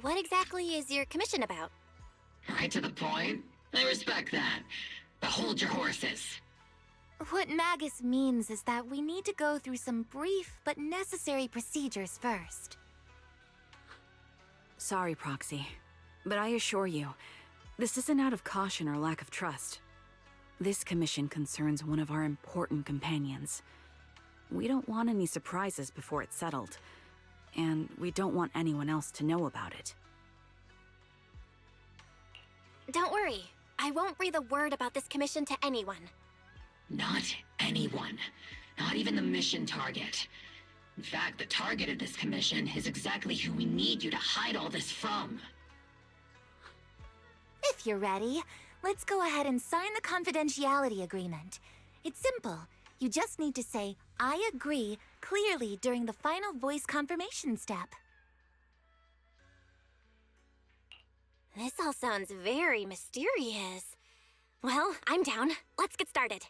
What exactly is your commission about? Right to the point. I respect that. But hold your horses. What Magus means is that we need to go through some brief but necessary procedures first. Sorry, Proxy, but I assure you, this isn't out of caution or lack of trust. This commission concerns one of our important companions. We don't want any surprises before it's settled, and we don't want anyone else to know about it. Don't worry, I won't breathe a word about this commission to anyone. Not anyone. Not even the mission target. In fact, the target of this commission is exactly who we need you to hide all this from. If you're ready, let's go ahead and sign the confidentiality agreement. It's simple. You just need to say, "I agree," clearly during the final voice confirmation step. This all sounds very mysterious. Well, I'm down. Let's get started.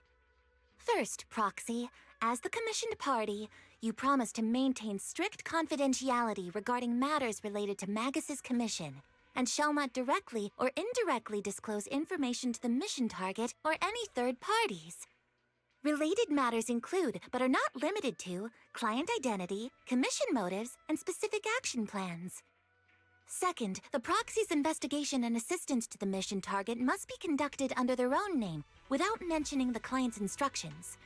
First, Proxy, as the commissioned party, you promise to maintain strict confidentiality regarding matters related to Magus's commission, and shall not directly or indirectly disclose information to the mission target or any third parties. Related matters include, but are not limited to, client identity, commission motives, and specific action plans. Second, the proxy's investigation and assistance to the mission target must be conducted under their own name, without mentioning the client's instructions.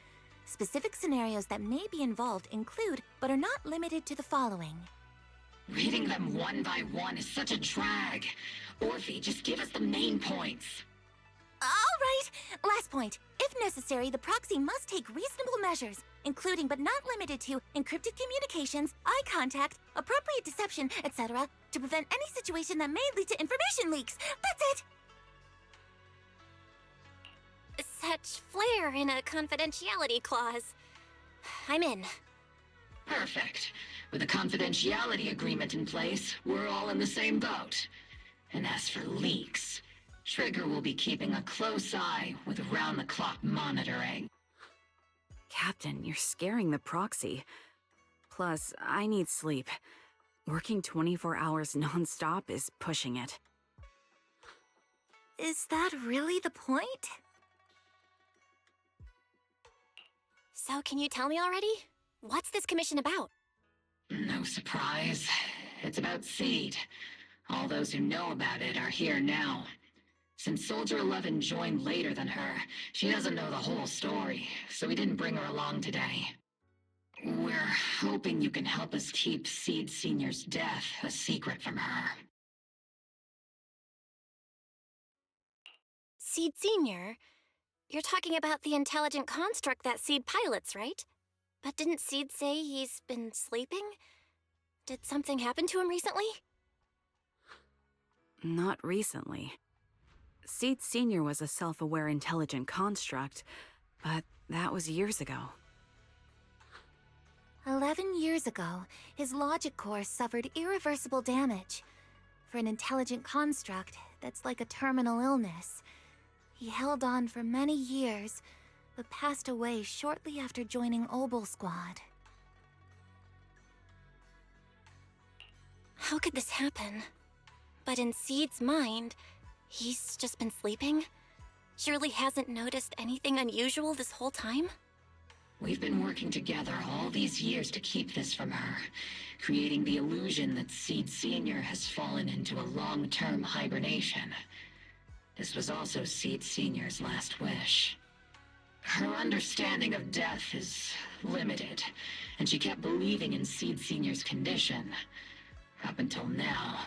Specific scenarios that may be involved include, but are not limited to the following. Reading them one by one is such a drag. Orphe, just give us the main points. All right, last point. If necessary, the proxy must take reasonable measures, including but not limited to encrypted communications, eye contact, appropriate deception, etc., to prevent any situation that may lead to information leaks. That's it! Such flair in a confidentiality clause. I'm in. Perfect. With a confidentiality agreement in place, we're all in the same boat. And as for leaks, Trigger will be keeping a close eye with round-the-clock monitoring. Captain, you're scaring the proxy. Plus, I need sleep. Working 24 hours non-stop is pushing it. Is that really the point? So can you tell me already? What's this commission about? No surprise. It's about Seed. All those who know about it are here now. Since Soldier 11 joined later than her, she doesn't know the whole story, so we didn't bring her along today. We're hoping you can help us keep Seed Senior's death a secret from her. Seed Senior? You're talking about the intelligent construct that Seed pilots, right? But didn't Seed say he's been sleeping? Did something happen to him recently? Not recently. Seed Senior was a self-aware intelligent construct, but that was years ago. 11 years ago, his logic core suffered irreversible damage. For an intelligent construct, that's like a terminal illness. He held on for many years, but passed away shortly after joining Obel Squad. How could this happen? But in Seed's mind, he's just been sleeping? Surely hasn't noticed anything unusual this whole time? We've been working together all these years to keep this from her, creating the illusion that Seed Senior has fallen into a long-term hibernation. This was also Seed Senior's last wish. Her understanding of death is limited, and she kept believing in Seed Senior's condition. Up until now.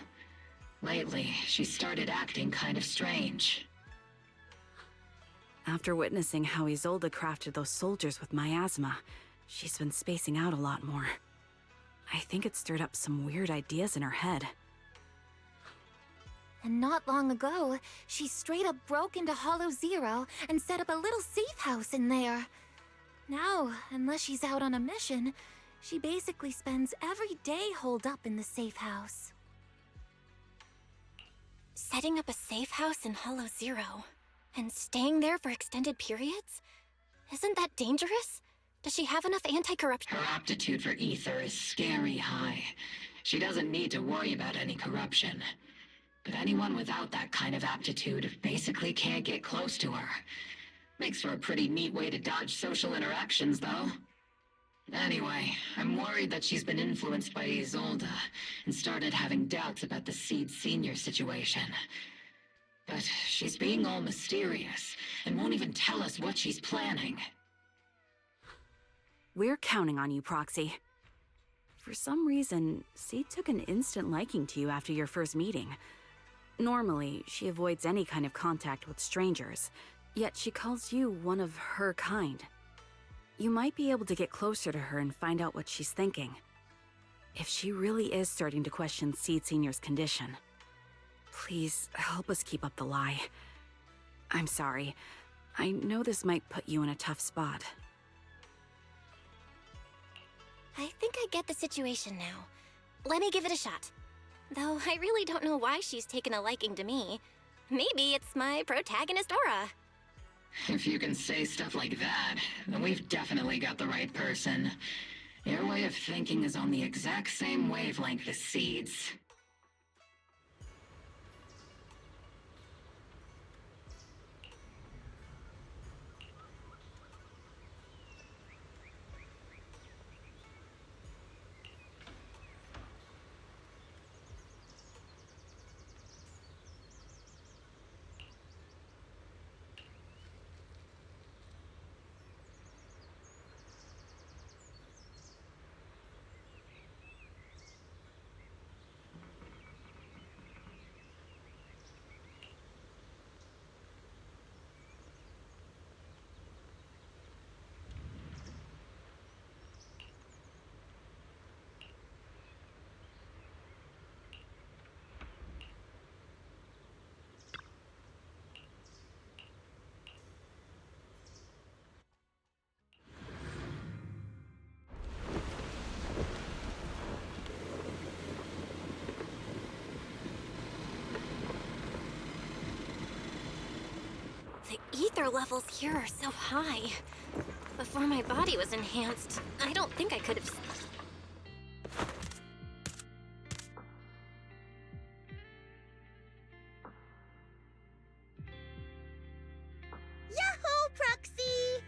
Lately, she started acting kind of strange. After witnessing how Isolde crafted those soldiers with miasma, she's been spacing out a lot more. I think it stirred up some weird ideas in her head. And not long ago, she straight up broke into Hollow Zero and set up a little safe house in there. Now, unless she's out on a mission, she basically spends every day holed up in the safe house. Setting up a safe house in Hollow Zero, and staying there for extended periods? Isn't that dangerous? Does she have enough anti-corruption? Her aptitude for ether is scary high, She doesn't need to worry about any corruption. But anyone without that kind of aptitude basically can't get close to her. Makes for a pretty neat way to dodge social interactions, though. Anyway, I'm worried that she's been influenced by Isolde and started having doubts about the Seed Senior situation. But she's being all mysterious and won't even tell us what she's planning. We're counting on you, Proxy. For some reason, Seed took an instant liking to you after your first meeting. Normally, she avoids any kind of contact with strangers, yet she calls you one of her kind. You might be able to get closer to her and find out what she's thinking. If she really is starting to question Seed Senior's condition, please help us keep up the lie. I'm sorry. I know this might put you in a tough spot. I think I get the situation now. Let me give it a shot. Though I really don't know why she's taken a liking to me. Maybe it's my protagonist aura. If you can say stuff like that, then we've definitely got the right person. Your way of thinking is on the exact same wavelength as Seed's. The ether levels here are so high. Before my body was enhanced, I don't think I could have... Yahoo, Proxy!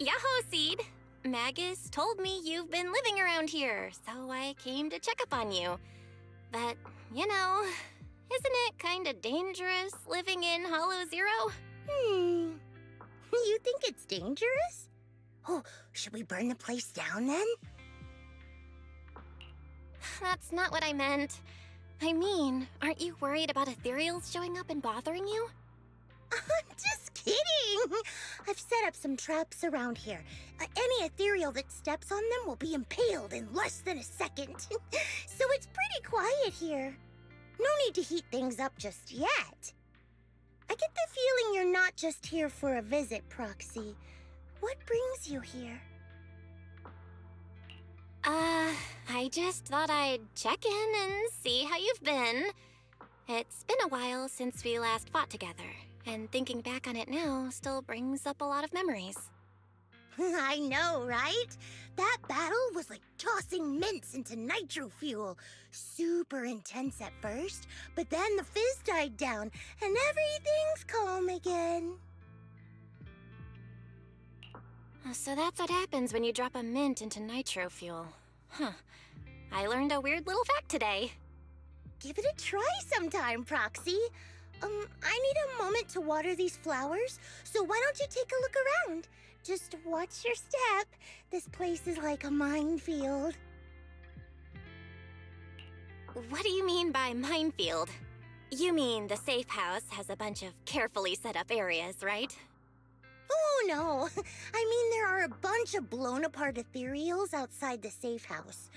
Yahoo, Seed! Magus told me you've been living around here, so I came to check up on you. But, you know, isn't it kinda dangerous living in Hollow Zero? You think it's dangerous? Oh, should we burn the place down then? That's not what I meant. I mean, aren't you worried about ethereals showing up and bothering you? I'm just kidding! I've set up some traps around here. Any ethereal that steps on them will be impaled in less than a second. So it's pretty quiet here. No need to heat things up just yet. I get the feeling you're not just here for a visit, Proxy. What brings you here? I just thought I'd check in and see how you've been. It's been a while since we last fought together, and thinking back on it now still brings up a lot of memories. I know, right? That battle was like tossing mints into nitro fuel. Super intense at first, but then the fizz died down, and everything's calm again. So that's what happens when you drop a mint into nitro fuel. Huh. I learned a weird little fact today. Give it a try sometime, Proxy. I need a moment to water these flowers, so why don't you take a look around? Just watch your step. This place is like a minefield. What do you mean by minefield? You mean the safe house has a bunch of carefully set up areas, right? Oh, no. I mean, there are a bunch of blown-apart ethereals outside the safe house.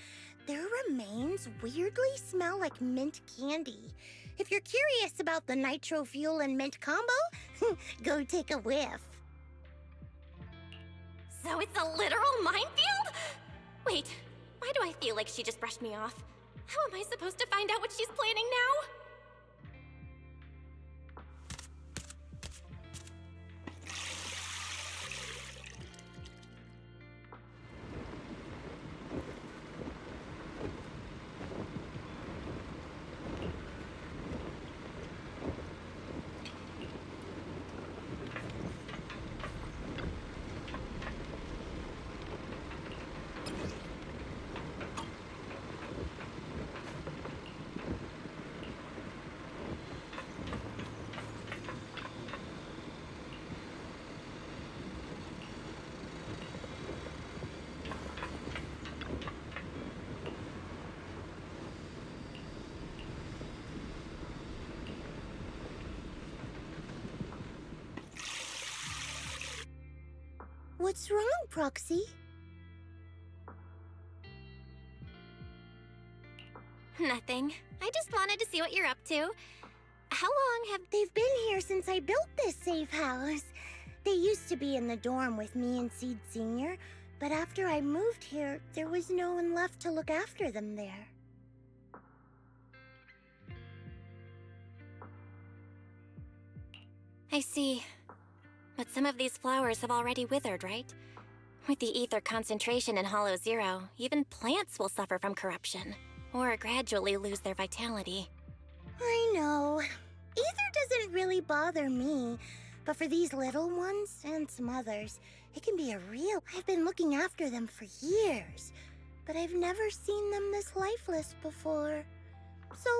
Their remains weirdly smell like mint candy. If you're curious about the nitro fuel and mint combo, go take a whiff. So it's a literal minefield? Wait, why do I feel like she just brushed me off? How am I supposed to find out what she's planning now? What's wrong, Proxy? Nothing. I just wanted to see what you're up to. How long have... They've been here since I built this safe house. They used to be in the dorm with me and Seed Sr., but after I moved here, there was no one left to look after them there. I see. But some of these flowers have already withered, right? With the ether concentration in Hollow Zero, even plants will suffer from corruption, or gradually lose their vitality. I know. Ether doesn't really bother me, but for these little ones, and some others, it can be a real... I've been looking after them for years, but I've never seen them this lifeless before. So,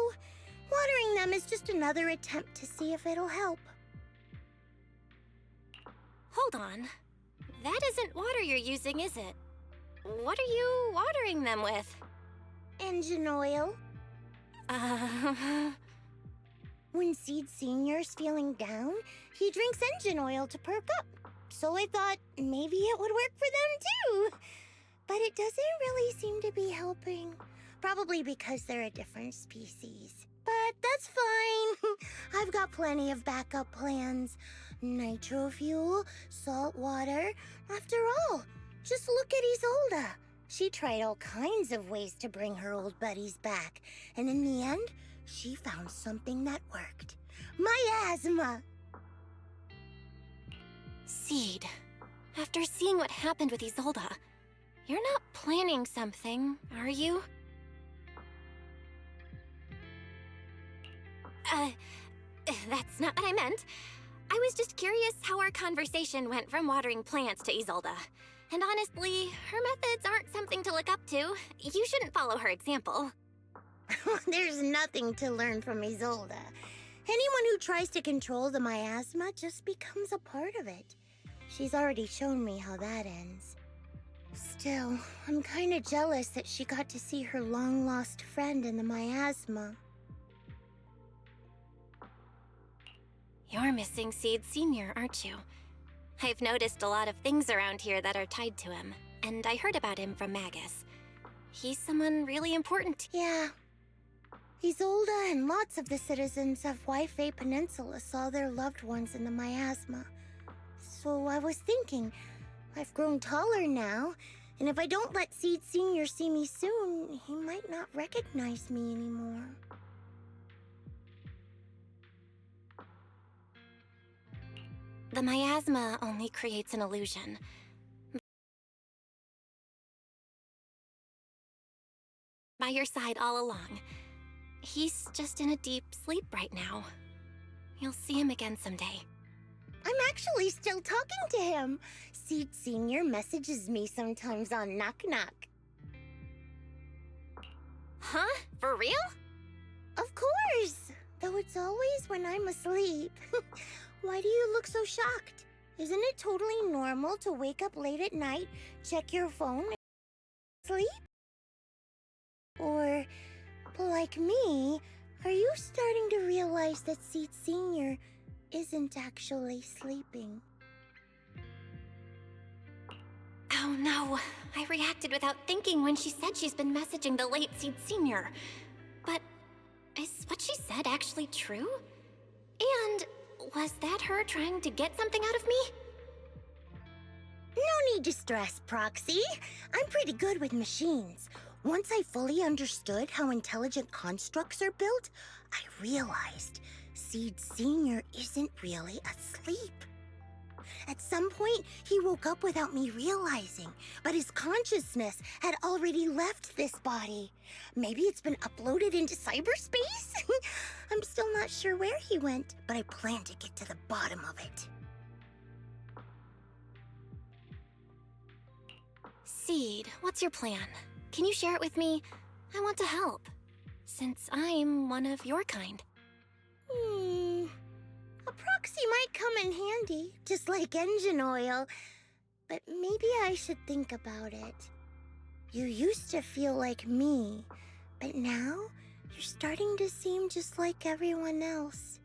watering them is just another attempt to see if it'll help. Hold on. That isn't water you're using, is it? What are you watering them with? Engine oil. When Seed Sr.'s feeling down, he drinks engine oil to perk up. So I thought maybe it would work for them too. But it doesn't really seem to be helping. Probably because they're a different species. But that's fine. I've got plenty of backup plans. Nitro fuel, salt water. After all, just look at Isolda. She tried all kinds of ways to bring her old buddies back. And in the end, she found something that worked. Miasma! Seed, after seeing what happened with Isolda, you're not planning something, are you? That's not what I meant. I was just curious how our conversation went from watering plants to Isolda. And honestly, her methods aren't something to look up to. You shouldn't follow her example. There's nothing to learn from Isolda. Anyone who tries to control the miasma just becomes a part of it. She's already shown me how that ends. Still, I'm kinda jealous that she got to see her long-lost friend in the miasma. You're missing Seed Sr., aren't you? I've noticed a lot of things around here that are tied to him, and I heard about him from Magus. He's someone really important. Yeah. Isolda and lots of the citizens of Waifei Peninsula saw their loved ones in the miasma. So I was thinking, I've grown taller now, and if I don't let Seed Sr. see me soon, he might not recognize me anymore. The miasma only creates an illusion. By your side all along. He's just in a deep sleep right now. You'll see him again someday. I'm actually still talking to him. Seed Sr. messages me sometimes on Knock Knock. Huh? For real? Of course! Though it's always when I'm asleep. Why do you look so shocked? Isn't it totally normal to wake up late at night, check your phone, and sleep? Or, like me, are you starting to realize that Seed Sr. isn't actually sleeping? Oh no, I reacted without thinking when she said she's been messaging the late Seed Sr. But is what she said actually true? And was that her trying to get something out of me? No need to stress, Proxy. I'm pretty good with machines. Once I fully understood how intelligent constructs are built, I realized Seed Sr. isn't really asleep. At some point, he woke up without me realizing, but his consciousness had already left this body. Maybe it's been uploaded into cyberspace? I'm still not sure where he went, but I plan to get to the bottom of it. Seed, what's your plan? Can you share it with me? I want to help, since I'm one of your kind. A proxy might come in handy, just like engine oil. But maybe I should think about it. You used to feel like me, but now you're starting to seem just like everyone else.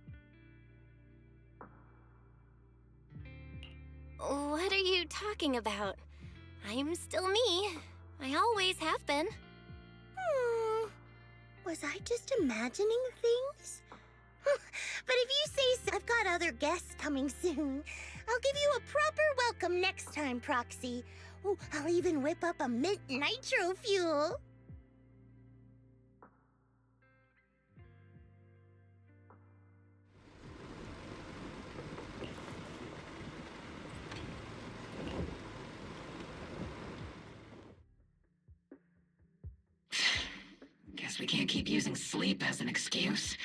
What are you talking about. I'm still me. I always have been. Was I just imagining things? But if you say so, I've got other guests coming soon. I'll give you a proper welcome next time, Proxy. Oh, I'll even whip up a mint nitro fuel. Guess we can't keep using sleep as an excuse.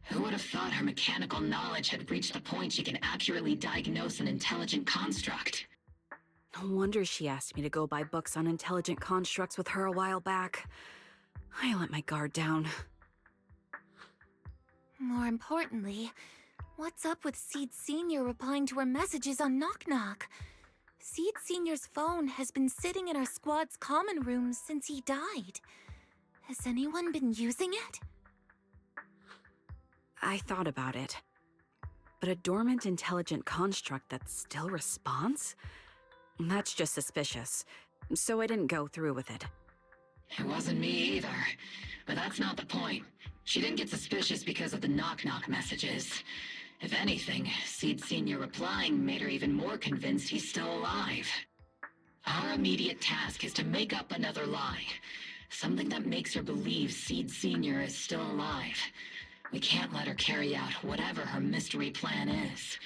Who would have thought her mechanical knowledge had reached the point she can accurately diagnose an intelligent construct? No wonder she asked me to go buy books on intelligent constructs with her a while back. I let my guard down. More importantly, what's up with Seed Sr. replying to her messages on Knock Knock? Seed Sr.'s phone has been sitting in our squad's common room since he died. Has anyone been using it? I thought about it. But a dormant intelligent construct that still responds? That's just suspicious, so I didn't go through with it. It wasn't me either. But that's not the point. She didn't get suspicious because of the knock-knock messages. If anything, Seed Sr. replying made her even more convinced he's still alive. Our immediate task is to make up another lie. Something that makes her believe Seed Sr. is still alive. We can't let her carry out whatever her mystery plan is.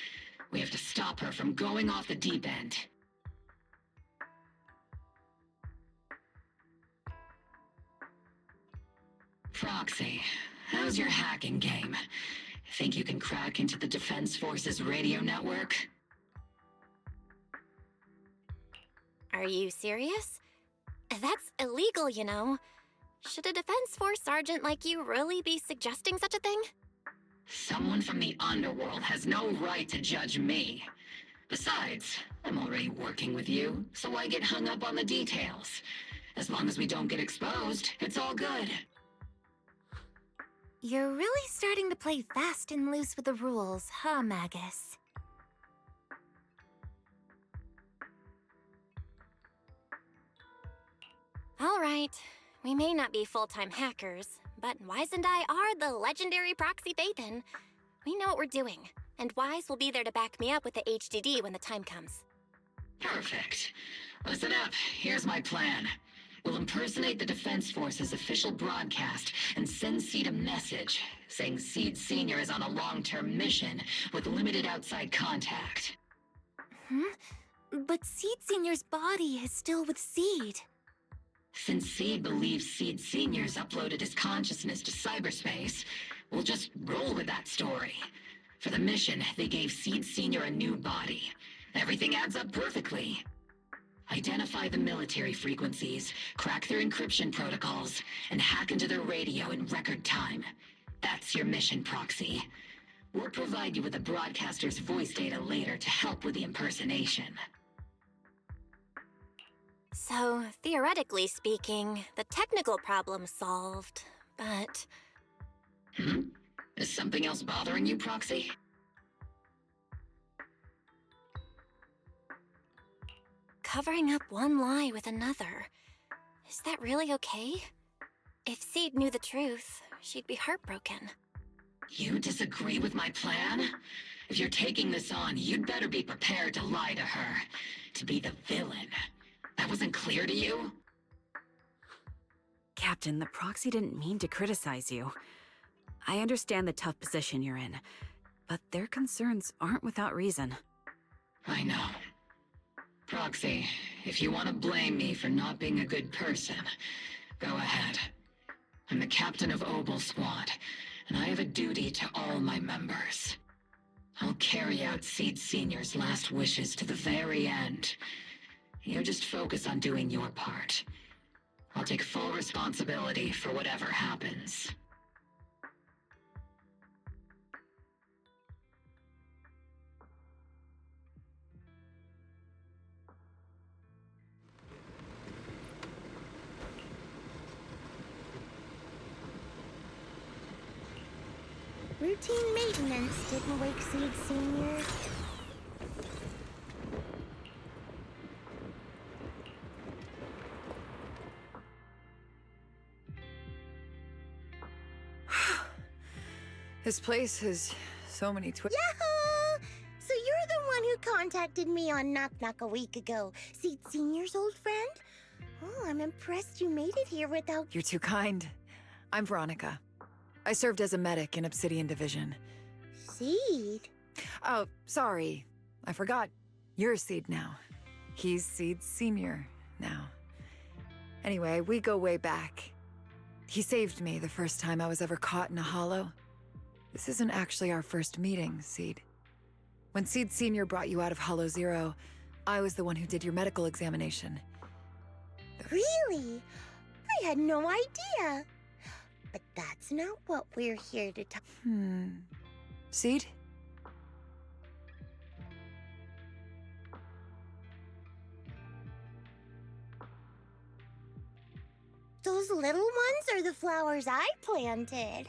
We have to stop her from going off the deep end. Proxy, how's your hacking game? Think you can crack into the Defense Force's radio network? Are you serious? That's illegal, you know. Should a Defense Force sergeant like you really be suggesting such a thing? Someone from the underworld has no right to judge me. Besides, I'm already working with you, so why get hung up on the details? As long as we don't get exposed, it's all good. You're really starting to play fast and loose with the rules, huh, Magus? All right. We may not be full-time hackers, but Wise and I are the legendary Proxy Phaethon. We know what we're doing, and Wise will be there to back me up with the HDD when the time comes. Perfect. Listen up, here's my plan. We'll impersonate the Defense Force's official broadcast and send Seed a message saying Seed Sr. is on a long-term mission with limited outside contact. But Seed Sr.'s body is still with Seed. Since Seed believes Seed Sr.'s uploaded his consciousness to cyberspace, we'll just roll with that story. For the mission, they gave Seed Sr. a new body. Everything adds up perfectly. Identify the military frequencies, crack their encryption protocols, and hack into their radio in record time. That's your mission, Proxy. We'll provide you with the broadcaster's voice data later to help with the impersonation. So, theoretically speaking, the technical problem's solved, but... Is something else bothering you, Proxy? Covering up one lie with another. Is that really okay? If Seed knew the truth, she'd be heartbroken. You disagree with my plan? If you're taking this on, you'd better be prepared to lie to her. To be the villain. That wasn't clear to you? Captain, the Proxy didn't mean to criticize you. I understand the tough position you're in, but their concerns aren't without reason. I know. Proxy, if you want to blame me for not being a good person, go ahead. I'm the captain of Obel Squad, and I have a duty to all my members. I'll carry out Seed Sr.'s last wishes to the very end. You just focus on doing your part. I'll take full responsibility for whatever happens. Routine maintenance didn't wake Seed Sr. This place has so many Yahoo! So you're the one who contacted me on Knock Knock a week ago. Seed Senior's old friend? Oh, I'm impressed you made it here without... You're too kind. I'm Veronica. I served as a medic in Obsidian Division. Seed? Oh, sorry. I forgot. You're Seed now. He's Seed Senior now. Anyway, we go way back. He saved me the first time I was ever caught in a hollow. This isn't actually our first meeting, Seed. When Seed Senior brought you out of Hollow Zero, I was the one who did your medical examination. Really? I had no idea. But that's not what we're here to talk... Seed? Those little ones are the flowers I planted.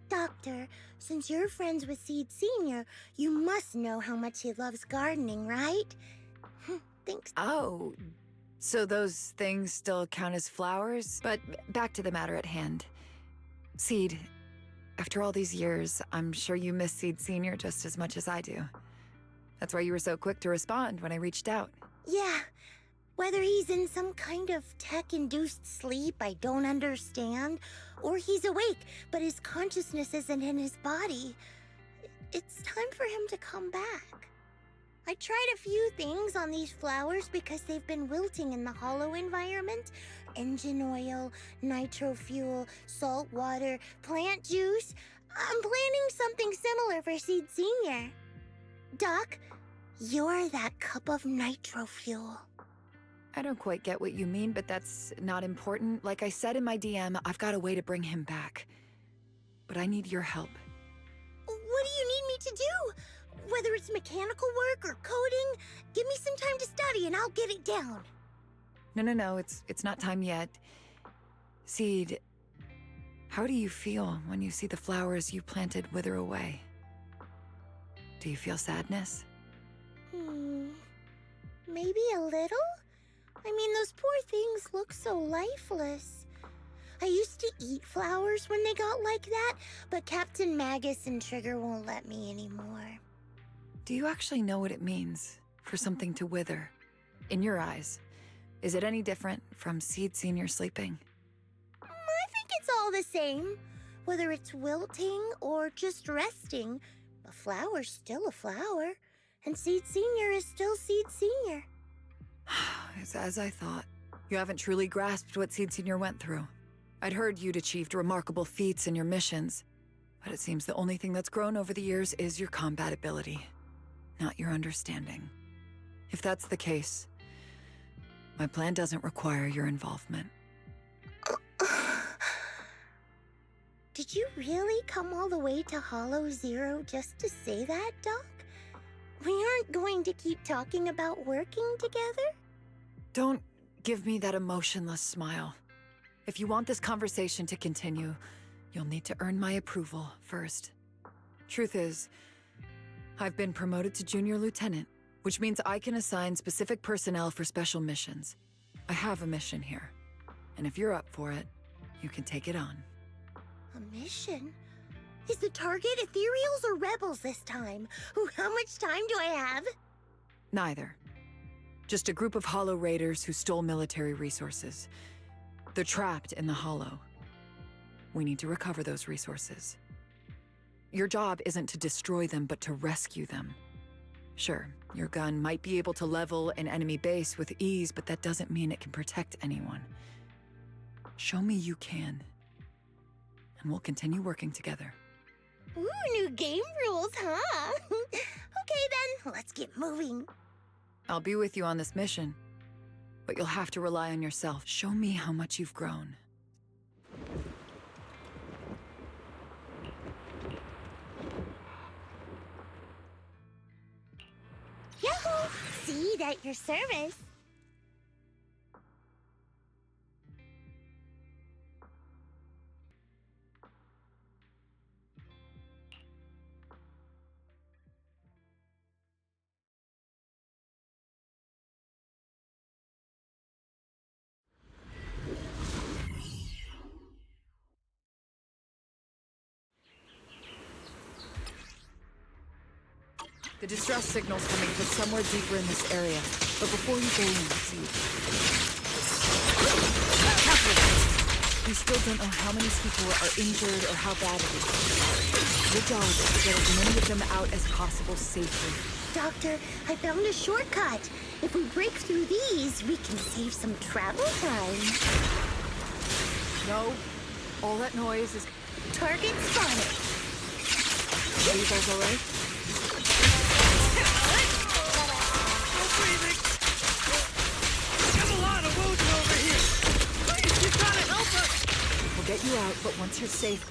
Doctor, since you're friends with Seed Senior, you must know how much he loves gardening, right? Thanks. Oh, so those things still count as flowers? But back to the matter at hand. Seed, after all these years, I'm sure you miss Seed Senior just as much as I do. That's why you were so quick to respond when I reached out. Yeah. Whether he's in some kind of tech-induced sleep I don't understand, or he's awake, but his consciousness isn't in his body, it's time for him to come back. I tried a few things on these flowers because they've been wilting in the hollow environment. Engine oil, nitro fuel, salt water, plant juice. I'm planning something similar for Seed Senior. Doc, you're that cup of nitro fuel. I don't quite get what you mean, but that's not important. Like I said in my DM, I've got a way to bring him back. But I need your help. What do you need me to do? Whether it's mechanical work or coding, give me some time to study and I'll get it down. No, it's not time yet. Seed, how do you feel when you see the flowers you planted wither away? Do you feel sadness? Maybe a little? I mean, those poor things look so lifeless. I used to eat flowers when they got like that, but Captain Magus and Trigger won't let me anymore. Do you actually know what it means for something to wither? In your eyes, is it any different from Seed Senior sleeping? I think it's all the same. Whether it's wilting or just resting, a flower's still a flower, and Seed Senior is still Seed Senior. It's as I thought. You haven't truly grasped what Seed Senior went through. I'd heard you'd achieved remarkable feats in your missions, but it seems the only thing that's grown over the years is your combat ability, not your understanding. If that's the case, my plan doesn't require your involvement. Did you really come all the way to Hollow Zero just to say that, Doc? We aren't going to keep talking about working together? Don't give me that emotionless smile. If you want this conversation to continue, you'll need to earn my approval first. Truth is, I've been promoted to Junior Lieutenant, which means I can assign specific personnel for special missions. I have a mission here, and if you're up for it, you can take it on. A mission? Is the target Ethereals or Rebels this time? How much time do I have? Neither. Just a group of Hollow Raiders who stole military resources. They're trapped in the Hollow. We need to recover those resources. Your job isn't to destroy them, but to rescue them. Sure, your gun might be able to level an enemy base with ease, but that doesn't mean it can protect anyone. Show me you can, and we'll continue working together. Ooh, new game rules, huh? Okay then, let's get moving. I'll be with you on this mission, but you'll have to rely on yourself. Show me how much you've grown. Yahoo! Seed at your service. The distress signal's coming from somewhere deeper in this area. But before you go in, see. Careful! We still don't know how many people are injured or how bad it is. Your job is to get as many of them out as possible safely. Doctor, I found a shortcut. If we break through these, we can save some travel time. No. All that noise is... Target spotted. Are you guys alright? Breathing. There's a lot of wounds over here. Please, you gotta help us. We'll get you out, but once you're safe...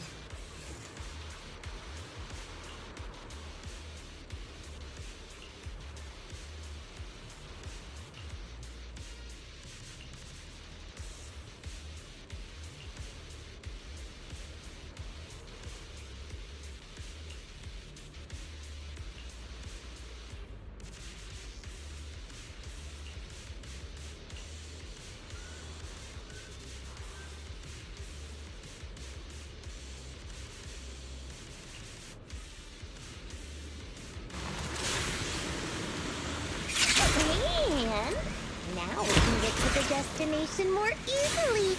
And now we can get to the destination more easily.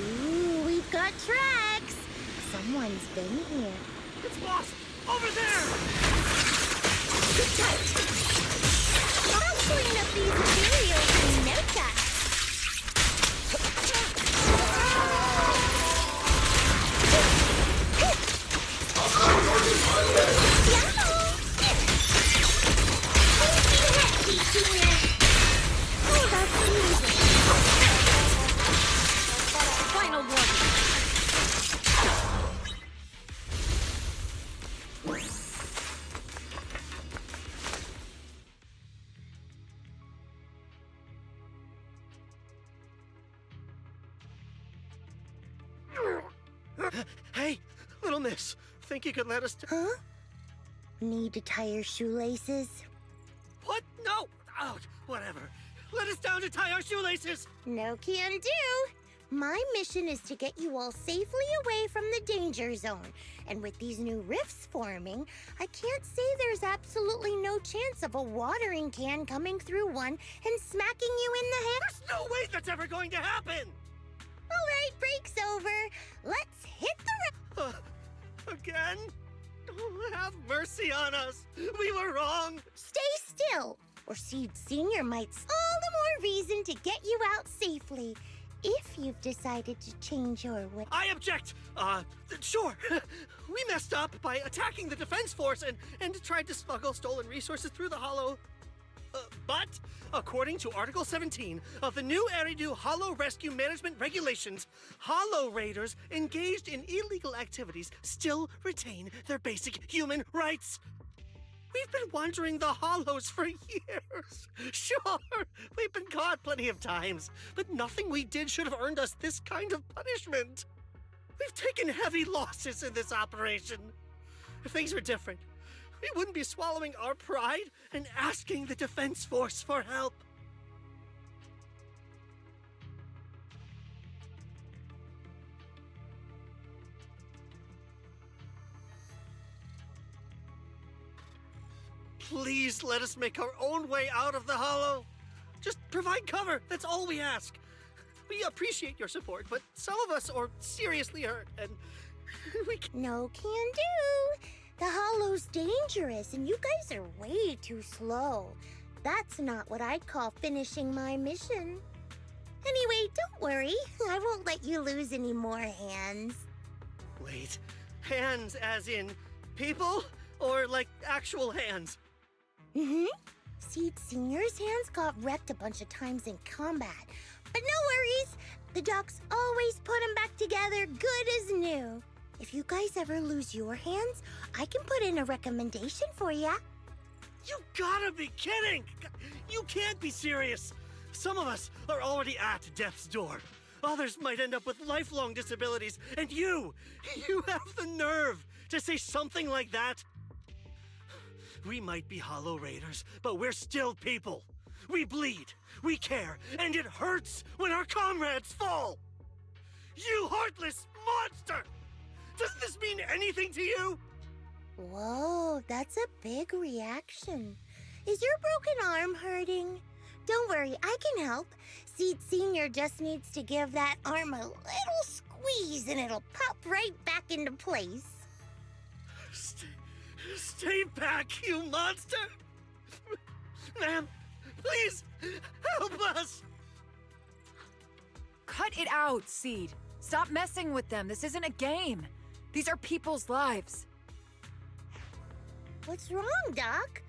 Ooh, we've got tracks. Someone's been here. It's lost. Over there. Good tight. I'll clean up these materials in no time. Final warning. Hey, little miss. Think you could let us... Huh? Need to tie your shoelaces? What? No. Oh, whatever. Let us down to tie our shoelaces. No can do. My mission is to get you all safely away from the danger zone. And with these new rifts forming, I can't say there's absolutely no chance of a watering can coming through one and smacking you in the head. There's no way that's ever going to happen. All right, break's over. Let's hit the Again? Oh, have mercy on us. We were wrong. Stay still, or Seed Senior might all the more reason to get you out safely. If you've decided to change your way. I object. Sure. We messed up by attacking the defense force and tried to smuggle stolen resources through the hollow. But, according to Article 17 of the new Eridu Hollow Rescue Management Regulations, Hollow Raiders engaged in illegal activities still retain their basic human rights. We've been wandering the hollows for years. Sure, we've been caught plenty of times, but nothing we did should have earned us this kind of punishment. We've taken heavy losses in this operation. If things were different, we wouldn't be swallowing our pride and asking the defense force for help. Please let us make our own way out of the hollow. Just provide cover, that's all we ask. We appreciate your support, but some of us are seriously hurt, and we can... No can do. The hollow's dangerous, and you guys are way too slow. That's not what I'd call finishing my mission. Anyway, don't worry. I won't let you lose any more hands. Wait, hands as in people? Or like actual hands? Mm-hmm. Seed Senior's hands got wrecked a bunch of times in combat. But no worries. The docs always put them back together good as new. If you guys ever lose your hands, I can put in a recommendation for ya. You gotta be kidding! You can't be serious! Some of us are already at death's door. Others might end up with lifelong disabilities, and you have the nerve to say something like that? We might be Hollow Raiders, but we're still people. We bleed, we care, and it hurts when our comrades fall! You heartless monster! Does this mean anything to you? Whoa, that's a big reaction. Is your broken arm hurting? Don't worry, I can help. Seed Senior just needs to give that arm a little squeeze and it'll pop right back into place. Stay back, you monster! Ma'am, please, help us! Cut it out, Seed. Stop messing with them. This isn't a game. These are people's lives. What's wrong, Doc?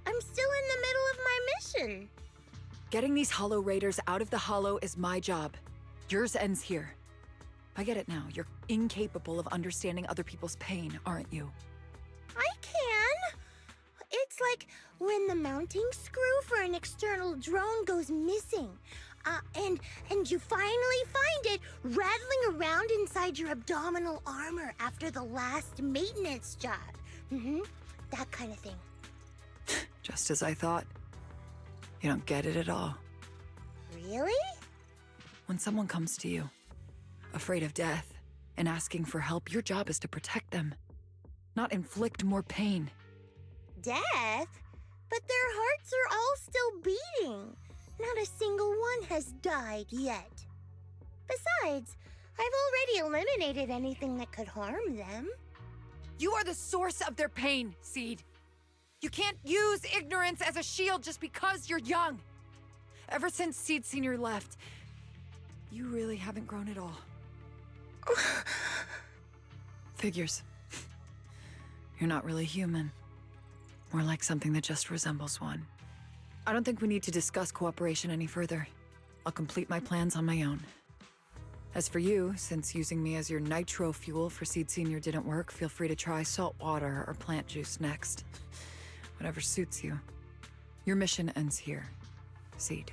I'm still in the middle of my mission. Getting these Hollow Raiders out of the Hollow is my job. Yours ends here. I get it now. You're incapable of understanding other people's pain, aren't you? I can. It's like when the mounting screw for an external drone goes missing. And you finally find it rattling around inside your abdominal armor after the last maintenance job. That kind of thing. Just as I thought. You don't get it at all. Really? When someone comes to you, afraid of death, and asking for help, your job is to protect them, not inflict more pain. Death? But their hearts are all still beating. Not a single one has died yet. Besides, I've already eliminated anything that could harm them. You are the source of their pain, Seed. You can't use ignorance as a shield just because you're young. Ever since Seed Senior left, you really haven't grown at all. Figures. You're not really human. More like something that just resembles one. I don't think we need to discuss cooperation any further. I'll complete my plans on my own. As for you, since using me as your nitro fuel for Seed Senior didn't work, feel free to try salt water or plant juice next. Whatever suits you. Your mission ends here, Seed.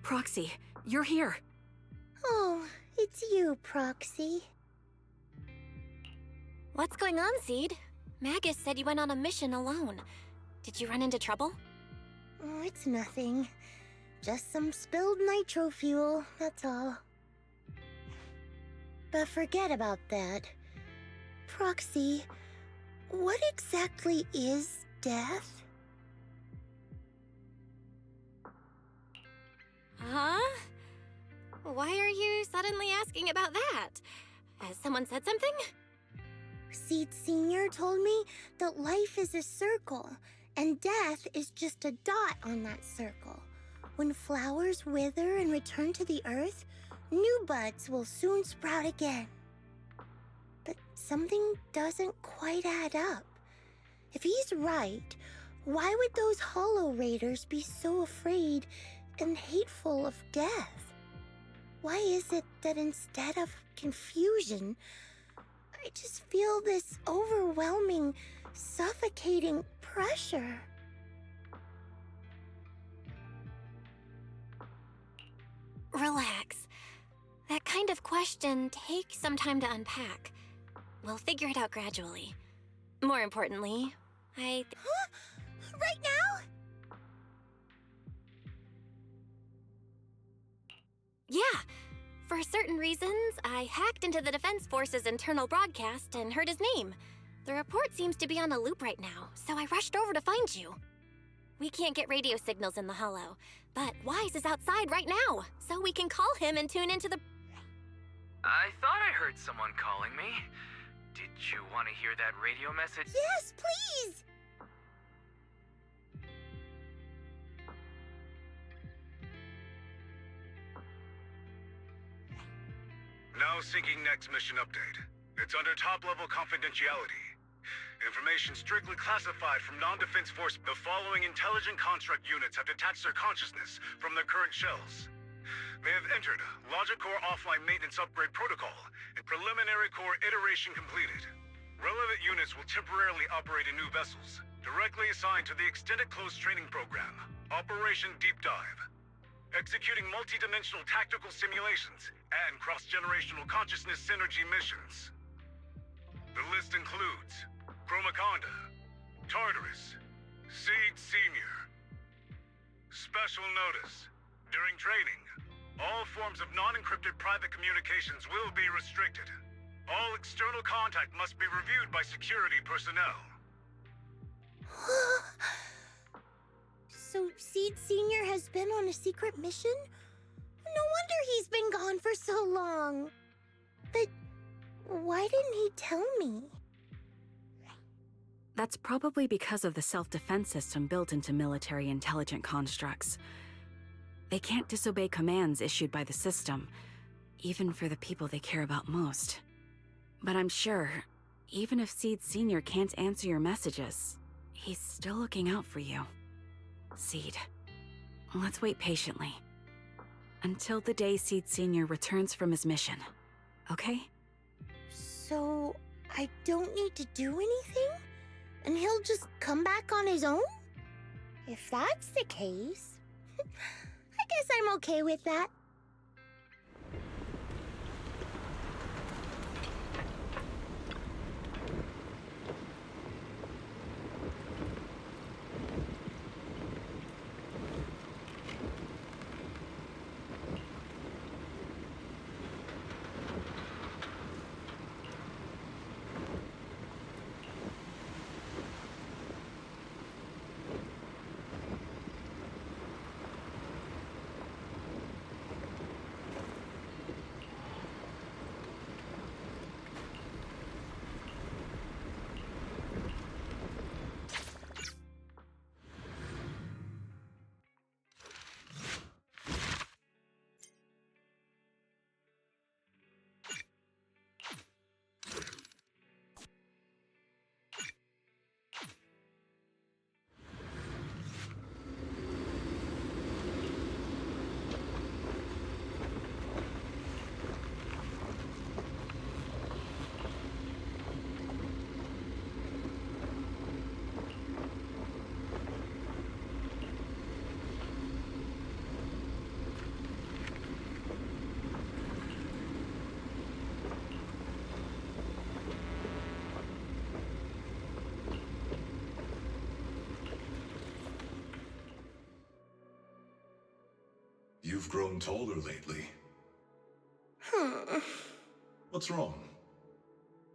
Proxy, you're here. Oh, it's you, Proxy. What's going on, Seed? Magus said you went on a mission alone. Did you run into trouble? Oh, it's nothing. Just some spilled nitro fuel, that's all. But forget about that. Proxy, what exactly is death? Huh? Why are you suddenly asking about that? Has someone said something? Seed Senior told me that life is a circle, and death is just a dot on that circle. When flowers wither and return to the earth, new buds will soon sprout again. But something doesn't quite add up. If he's right, why would those Hollow Raiders be so afraid and hateful of death? Why is it that instead of confusion, I just feel this overwhelming, suffocating pressure? Relax. That kind of question takes some time to unpack. We'll figure it out gradually. More importantly, Huh? Right now? Yeah. For certain reasons, I hacked into the Defense Force's internal broadcast and heard his name. The report seems to be on a loop right now, so I rushed over to find you. We can't get radio signals in the hollow, but Wise is outside right now, so we can call him and tune into the... I thought I heard someone calling me. Did you want to hear that radio message? Yes, please! Now syncing next mission update. It's under top-level confidentiality. Information strictly classified from non-defense force. The following intelligent construct units have detached their consciousness from their current shells. They have entered Logic Core Offline Maintenance Upgrade Protocol and Preliminary Core Iteration completed. Relevant units will temporarily operate in new vessels, directly assigned to the Extended Close Training Program, Operation Deep Dive. Executing multi-dimensional tactical simulations and cross-generational consciousness synergy missions. The list includes Chromaconda, Tartarus, Seed Senior. Special notice. During training, all forms of non-encrypted private communications will be restricted. All external contact must be reviewed by security personnel. So Seed Senior has been on a secret mission? No wonder he's been gone for so long. But why didn't he tell me? That's probably because of the self-defense system built into military intelligent constructs. They can't disobey commands issued by the system, even for the people they care about most. But I'm sure, even if Seed Senior can't answer your messages, he's still looking out for you. Seed, let's wait patiently. Until the day Seed Senior returns from his mission, okay? So I don't need to do anything? And he'll just come back on his own? If that's the case, I guess I'm okay with that. You've grown taller lately. What's wrong?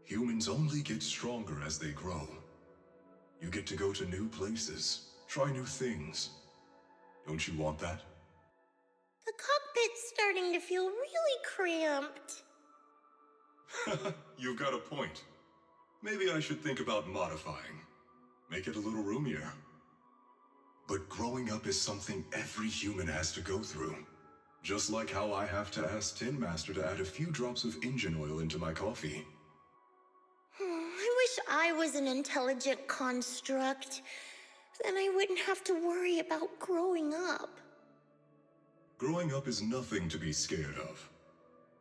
Humans only get stronger as they grow. You get to go to new places, try new things. Don't you want that? The cockpit's starting to feel really cramped. You've got a point. Maybe I should think about modifying. Make it a little roomier. But growing up is something every human has to go through. Just like how I have to ask Tin Master to add a few drops of engine oil into my coffee. I wish I was an intelligent construct. Then I wouldn't have to worry about growing up. Growing up is nothing to be scared of.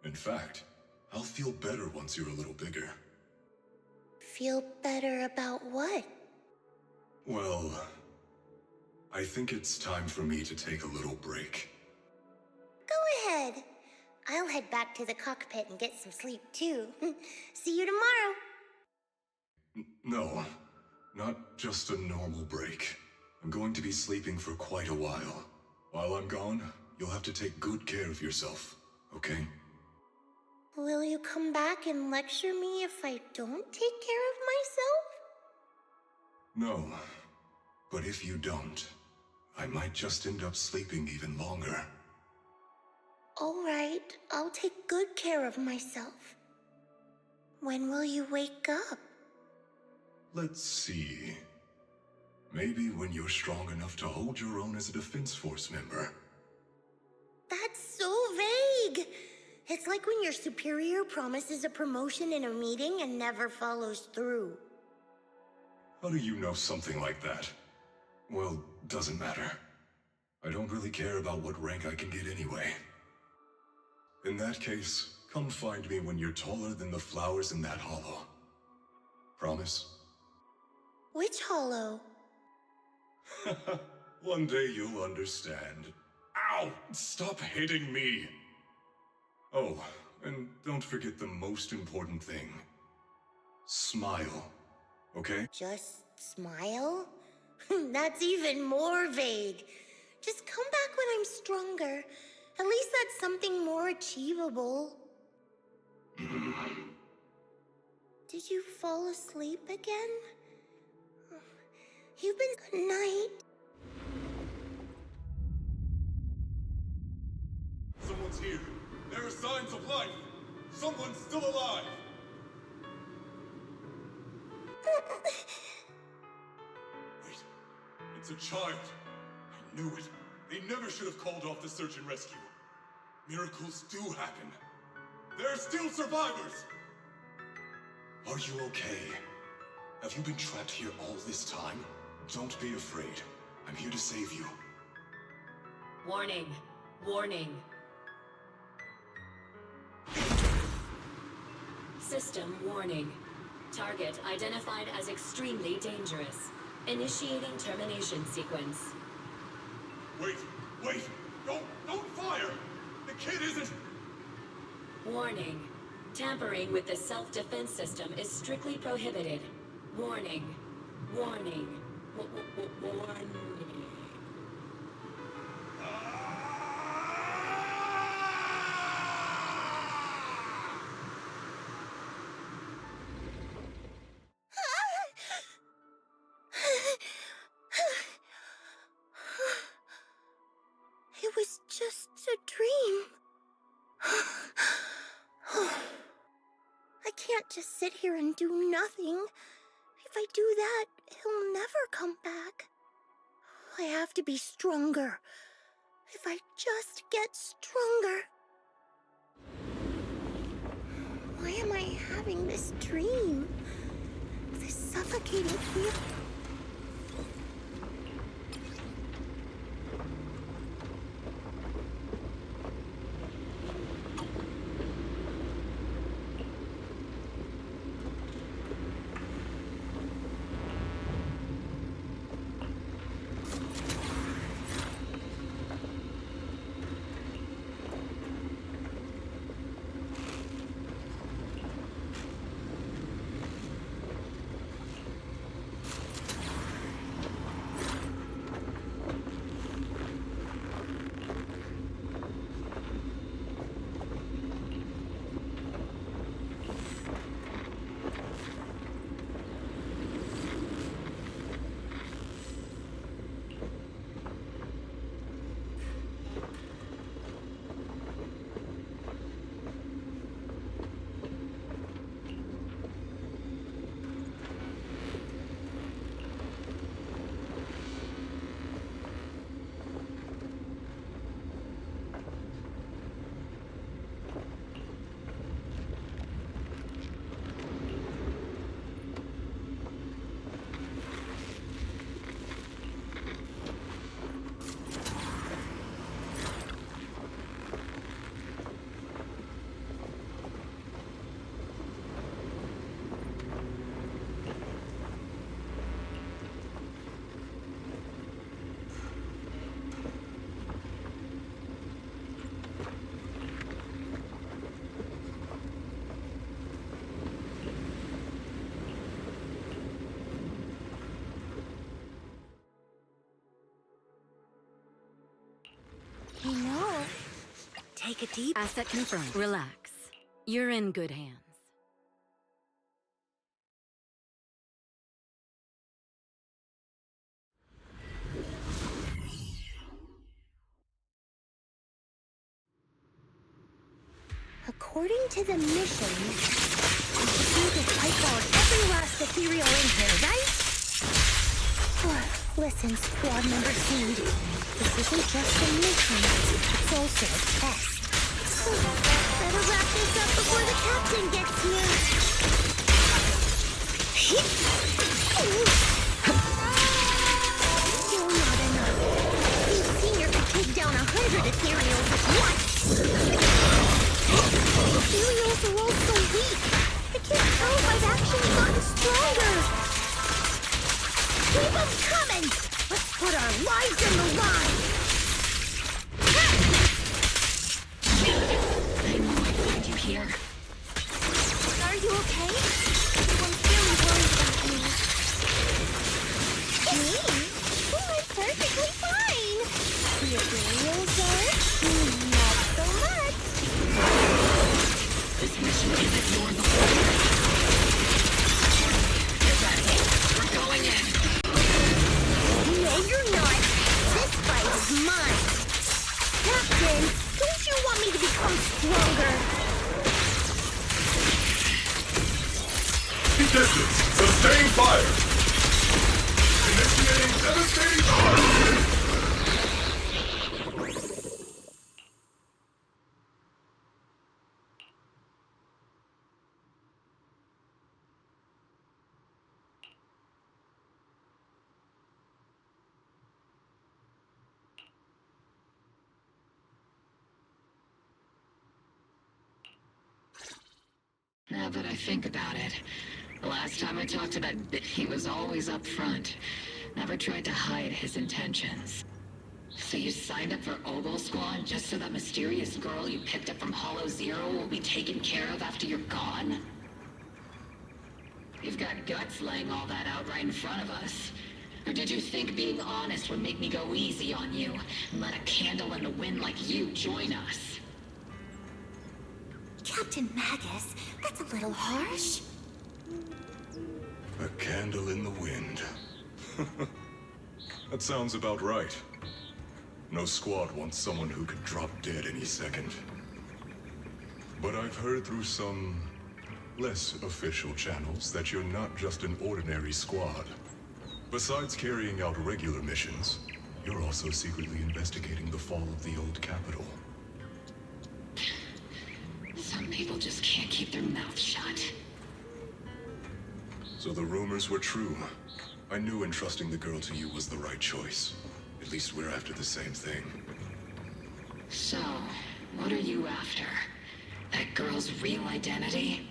In fact, I'll feel better once you're a little bigger. Feel better about what? Well, I think it's time for me to take a little break. Go ahead. I'll head back to the cockpit and get some sleep too. See you tomorrow. No, not just a normal break. I'm going to be sleeping for quite a while. While I'm gone, you'll have to take good care of yourself, okay? Will you come back and lecture me if I don't take care of myself? No. But if you don't, I might just end up sleeping even longer. All right, I'll take good care of myself. When will you wake up? Let's see. Maybe when you're strong enough to hold your own as a Defense Force member. That's so vague! It's like when your superior promises a promotion in a meeting and never follows through. How do you know something like that? Well, doesn't matter. I don't really care about what rank I can get anyway. In that case, come find me when you're taller than the flowers in that hollow. Promise? Which hollow? One day you'll understand. Ow! Stop hitting me! Oh, and don't forget the most important thing. Smile, okay? Just smile? That's even more vague. Just come back when I'm stronger. At least that's something more achievable. Did you fall asleep again? You've been good night. Someone's here. There are signs of life. Someone's still alive. Wait, it's a child. I knew it. They never should have called off the search and rescue. Miracles do happen. There are still survivors. Are you okay? Have you been trapped here all this time? Don't be afraid. I'm here to save you. Warning. Warning. System warning. Target identified as extremely dangerous. Initiating termination sequence. Wait! Don't fire! The kid isn't... Warning. Tampering with the self-defense system is strictly prohibited. Warning. Warning. Warning. It was just a dream. I can't just sit here and do nothing. If I do that, he'll never come back. I have to be stronger. If I just get stronger. Why am I having this dream? This suffocating feeling. You know, take a deep... Asset confirmed. Relax. You're in good hands. According to the mission, we need to wipe out every last ethereal in here, right? Listen, Squad Member Seed. This isn't just a mission, it's also a test. Better wrap this up before the captain gets here. Still not enough. Seed Senior could take down 100 ethereals at once. Ethereals are all so weak. I can't tell if I've actually gotten stronger. Keep them coming! Let's put our lives in the line! I know I'd find you here. Are you okay? Everyone's really worried about you. Me? Oh, I'm perfectly fine! The ethereals are? Not so much! This mission is ignore the whole. Get ready. We're going in. No, you're not! This fight is mine! Captain, don't you want me to become stronger? Distance. Sustain fire. Initiating devastating charge. Now that I think about it, the last time I talked to that he was always up front. Never tried to hide his intentions. So you signed up for Oboe Squad just so that mysterious girl you picked up from Hollow Zero will be taken care of after you're gone? You've got guts laying all that out right in front of us. Or did you think being honest would make me go easy on you and let a candle in the wind like you join us? Captain Magus, that's a little harsh. A candle in the wind. That sounds about right. No squad wants someone who could drop dead any second. But I've heard through some less official channels that you're not just an ordinary squad. Besides carrying out regular missions, you're also secretly investigating the fall of the old capital. Some people just can't keep their mouths shut. So the rumors were true. I knew entrusting the girl to you was the right choice. At least we're after the same thing. So, what are you after? That girl's real identity?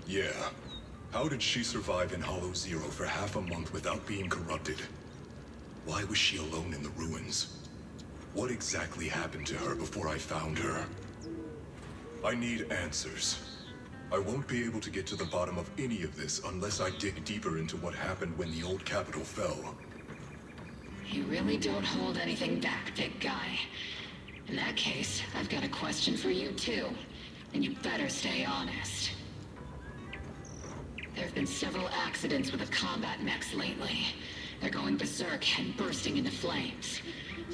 Yeah. How did she survive in Hollow Zero for half a month without being corrupted? Why was she alone in the ruins? What exactly happened to her before I found her? I need answers. I won't be able to get to the bottom of any of this unless I dig deeper into what happened when the old capital fell. You really don't hold anything back, big guy. In that case, I've got a question for you too. And you better stay honest. There have been several accidents with the combat mechs lately. They're going berserk and bursting into flames.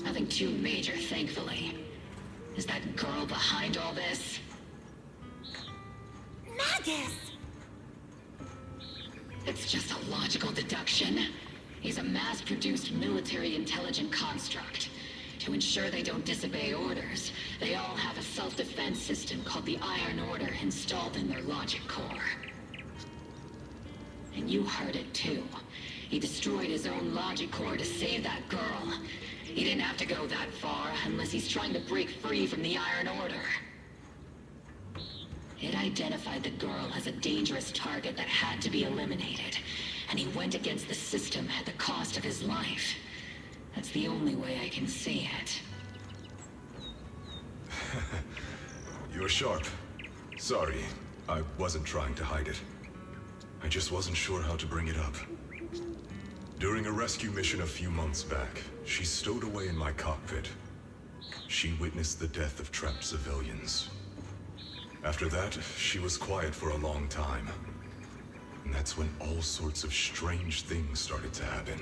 Nothing too major, thankfully. Is that girl behind all this? Magus! It's just a logical deduction. He's a mass-produced military intelligent construct. To ensure they don't disobey orders, they all have a self-defense system called the Iron Order installed in their logic core. And you heard it too. He destroyed his own logic core to save that girl. He didn't have to go that far unless he's trying to break free from the Iron Order. It identified the girl as a dangerous target that had to be eliminated, and he went against the system at the cost of his life. That's the only way I can see it. You're sharp. Sorry, I wasn't trying to hide it. I just wasn't sure how to bring it up. During a rescue mission a few months back, she stowed away in my cockpit. She witnessed the death of trapped civilians. After that, she was quiet for a long time. And that's when all sorts of strange things started to happen.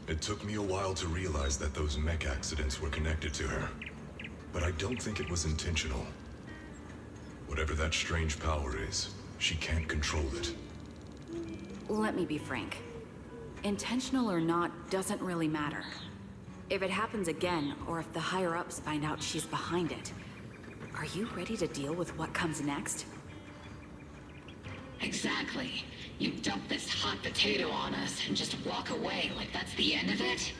It took me a while to realize that those mech accidents were connected to her. But I don't think it was intentional. Whatever that strange power is, she can't control it. Let me be frank. Intentional or not doesn't really matter. If it happens again, or if the higher-ups find out she's behind it, are you ready to deal with what comes next? Exactly. You dump this hot potato on us and just walk away like that's the end of it?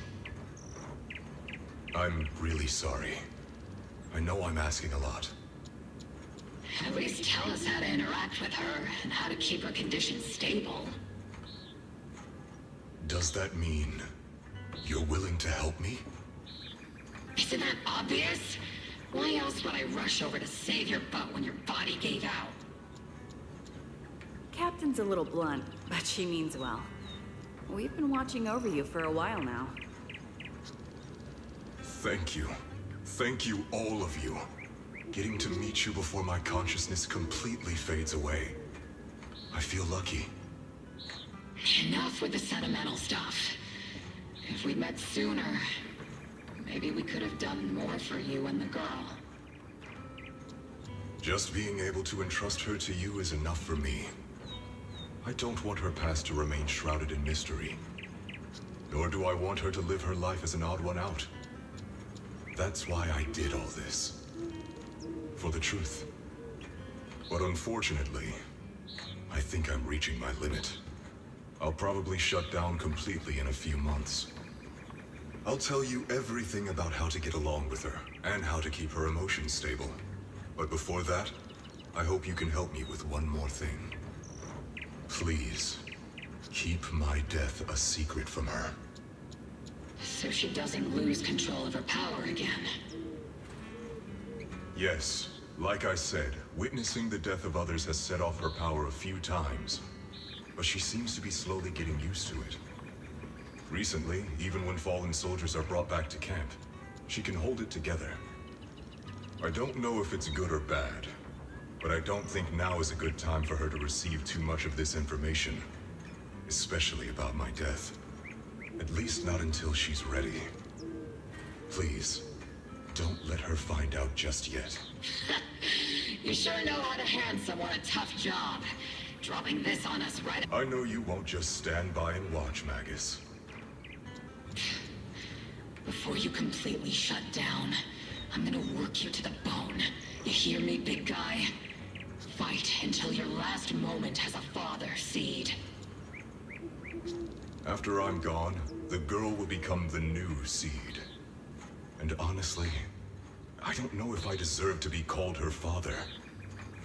I'm really sorry. I know I'm asking a lot. At least tell us how to interact with her and how to keep her condition stable. Does that mean you're willing to help me? Isn't that obvious? Why else would I rush over to save your butt when your body gave out? Captain's a little blunt, but she means well. We've been watching over you for a while now. Thank you. Thank you, all of you. Getting to meet you before my consciousness completely fades away. I feel lucky. Enough with the sentimental stuff. If we'd met sooner, maybe we could have done more for you and the girl. Just being able to entrust her to you is enough for me. I don't want her past to remain shrouded in mystery. Nor do I want her to live her life as an odd one out. That's why I did all this. For the truth. But unfortunately, I think I'm reaching my limit. I'll probably shut down completely in a few months. I'll tell you everything about how to get along with her, and how to keep her emotions stable. But before that, I hope you can help me with one more thing. Please, keep my death a secret from her. So she doesn't lose control of her power again. Yes, like I said, witnessing the death of others has set off her power a few times. But she seems to be slowly getting used to it. Recently, even when fallen soldiers are brought back to camp, she can hold it together. I don't know if it's good or bad, but I don't think now is a good time for her to receive too much of this information. Especially about my death. At least not until she's ready. Please, don't let her find out just yet. You sure know how to hand someone a tough job. Dropping this on us right... I know you won't just stand by and watch, Magus. Before you completely shut down, I'm gonna work you to the bone. You hear me, big guy? Fight until your last moment has a father seed. After I'm gone, the girl will become the new seed. And honestly, I don't know if I deserve to be called her father.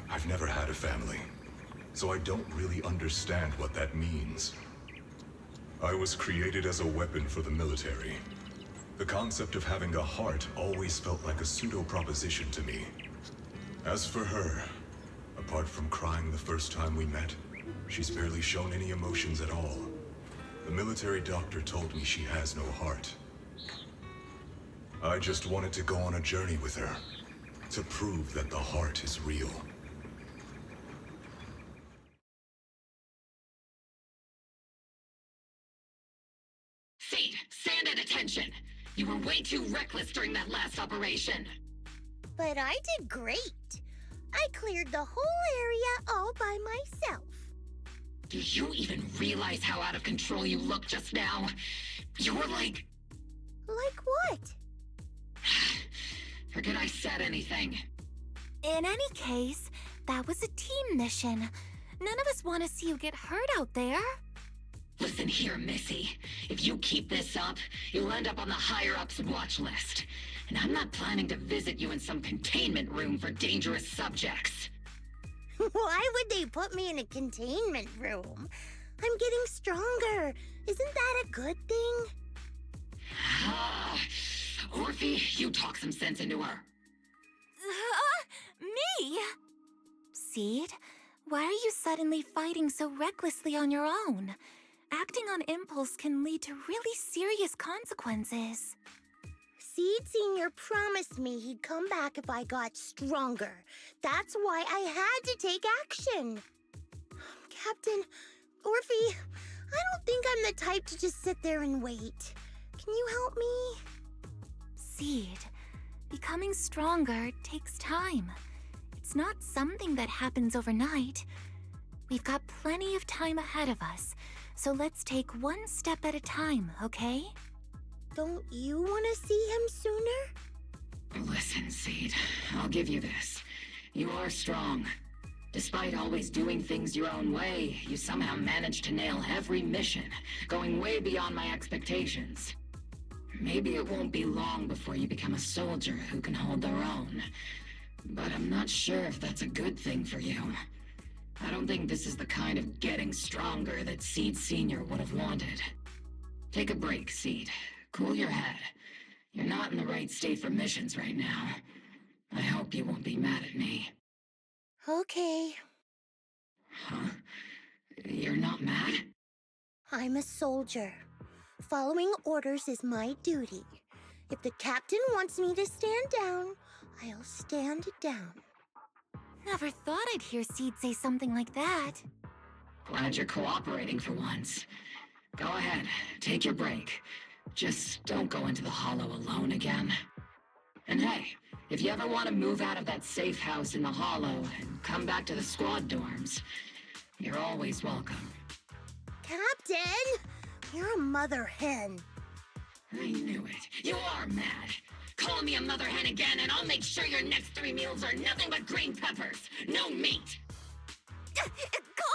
I've never had a family, so I don't really understand what that means. I was created as a weapon for the military. The concept of having a heart always felt like a pseudo-proposition to me. As for her, apart from crying the first time we met, she's barely shown any emotions at all. The military doctor told me she has no heart. I just wanted to go on a journey with her, to prove that the heart is real. Seed, stand at attention! You were way too reckless during that last operation. But I did great. I cleared the whole area all by myself. Do you even realize how out of control you looked just now? You were like... Like what? Forget I said anything. In any case, that was a team mission. None of us want to see you get hurt out there. Listen here, Missy. If you keep this up, you'll end up on the higher-ups watch list. And I'm not planning to visit you in some containment room for dangerous subjects. Why would they put me in a containment room? I'm getting stronger. Isn't that a good thing? Ah, Orphe, you talk some sense into her. Me? Seed, why are you suddenly fighting so recklessly on your own? Acting on impulse can lead to really serious consequences. Seed Senior promised me he'd come back if I got stronger. That's why I had to take action. Captain, Orphe, I don't think I'm the type to just sit there and wait. Can you help me? Seed, becoming stronger takes time. It's not something that happens overnight. We've got plenty of time ahead of us, so let's take one step at a time, okay? Don't you want to see him sooner? Listen, Seed, I'll give you this. You are strong. Despite always doing things your own way, you somehow managed to nail every mission, going way beyond my expectations. Maybe it won't be long before you become a soldier who can hold their own. But I'm not sure if that's a good thing for you. I don't think this is the kind of getting stronger that Seed Senior would have wanted. Take a break, Seed. Cool your head. You're not in the right state for missions right now. I hope you won't be mad at me. Okay. Huh? You're not mad? I'm a soldier. Following orders is my duty. If the captain wants me to stand down, I'll stand down. Never thought I'd hear Seed say something like that. Glad you're cooperating for once. Go ahead, take your break. Just don't go into the Hollow alone again. And hey, if you ever want to move out of that safe house in the Hollow and come back to the squad dorms, you're always welcome. Captain! You're a mother hen. I knew it. You are mad. Call me a mother hen again and I'll make sure your next 3 meals are nothing but green peppers. No meat. Calm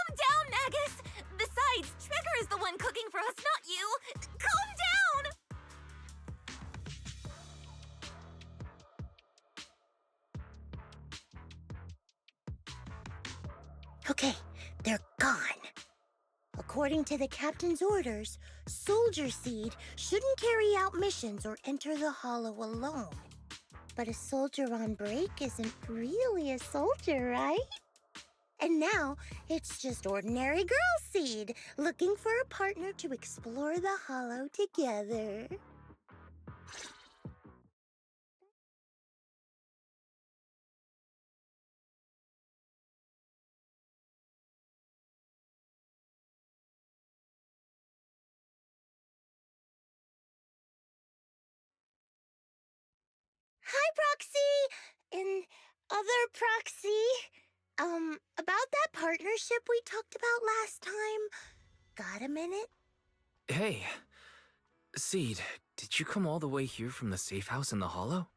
down, Magus! Besides, Trigger is the one cooking for us, not you! Calm down! Okay, they're gone. According to the captain's orders, Soldier Seed shouldn't carry out missions or enter the Hollow alone. But a soldier on break isn't really a soldier, right? And now, it's just ordinary girl Seed, looking for a partner to explore the Hollow together. Hi, Proxy! And other Proxy. About that partnership we talked about last time. Got a minute? Hey, Seed, did you come all the way here from the safe house in the Hollow?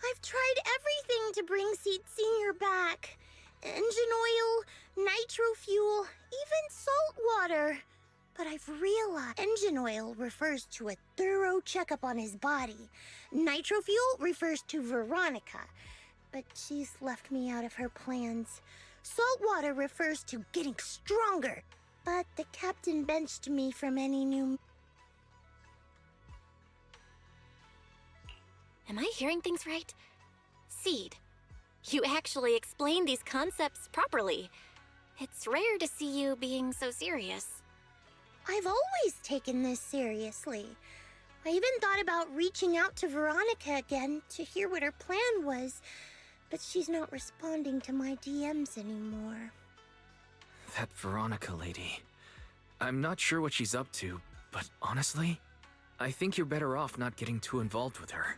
I've tried everything to bring Seed Senior back. Engine oil, nitro fuel, even salt water. But I've realized engine oil refers to a thorough checkup on his body. Nitro fuel refers to Veronica, but she's left me out of her plans. Salt water refers to getting stronger, but the captain benched me from any new... Am I hearing things right? Seed, you actually explained these concepts properly. It's rare to see you being so serious. I've always taken this seriously. I even thought about reaching out to Veronica again to hear what her plan was, but she's not responding to my DMs anymore. That Veronica lady. I'm not sure what she's up to, but honestly, I think you're better off not getting too involved with her.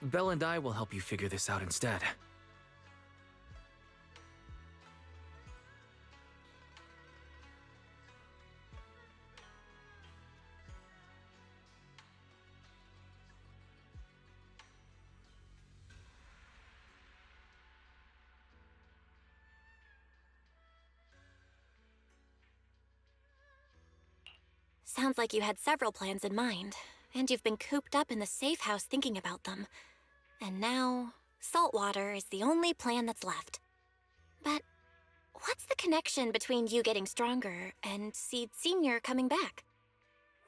Belle and I will help you figure this out instead. Sounds like you had several plans in mind, and you've been cooped up in the safe house thinking about them. And now, saltwater is the only plan that's left. But what's the connection between you getting stronger and Seed Senior coming back?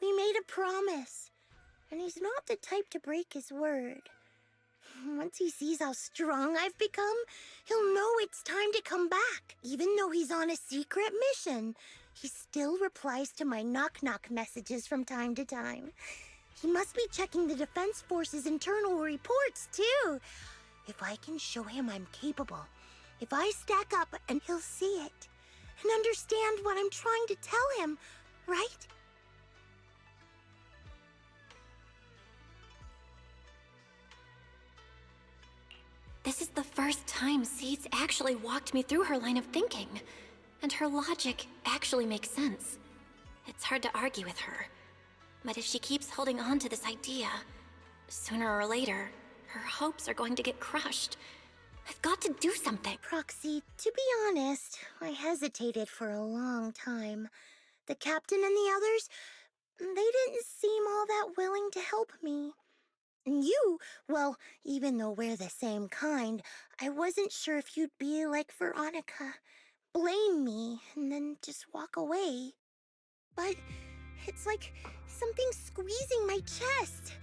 We made a promise, and he's not the type to break his word. Once he sees how strong I've become, he'll know it's time to come back. Even though he's on a secret mission, he still replies to my knock-knock messages from time to time. He must be checking the Defense Force's internal reports, too. If I can show him I'm capable, if I stack up, and he'll see it and understand what I'm trying to tell him, right? This is the first time Seed's actually walked me through her line of thinking, and her logic actually makes sense. It's hard to argue with her, but if she keeps holding on to this idea, sooner or later, her hopes are going to get crushed. I've got to do something. Proxy, to be honest, I hesitated for a long time. The captain and the others, they didn't seem all that willing to help me. And you, well, even though we're the same kind, I wasn't sure if you'd be like Veronica. Blame me, and then just walk away. But it's like something squeezing my chest.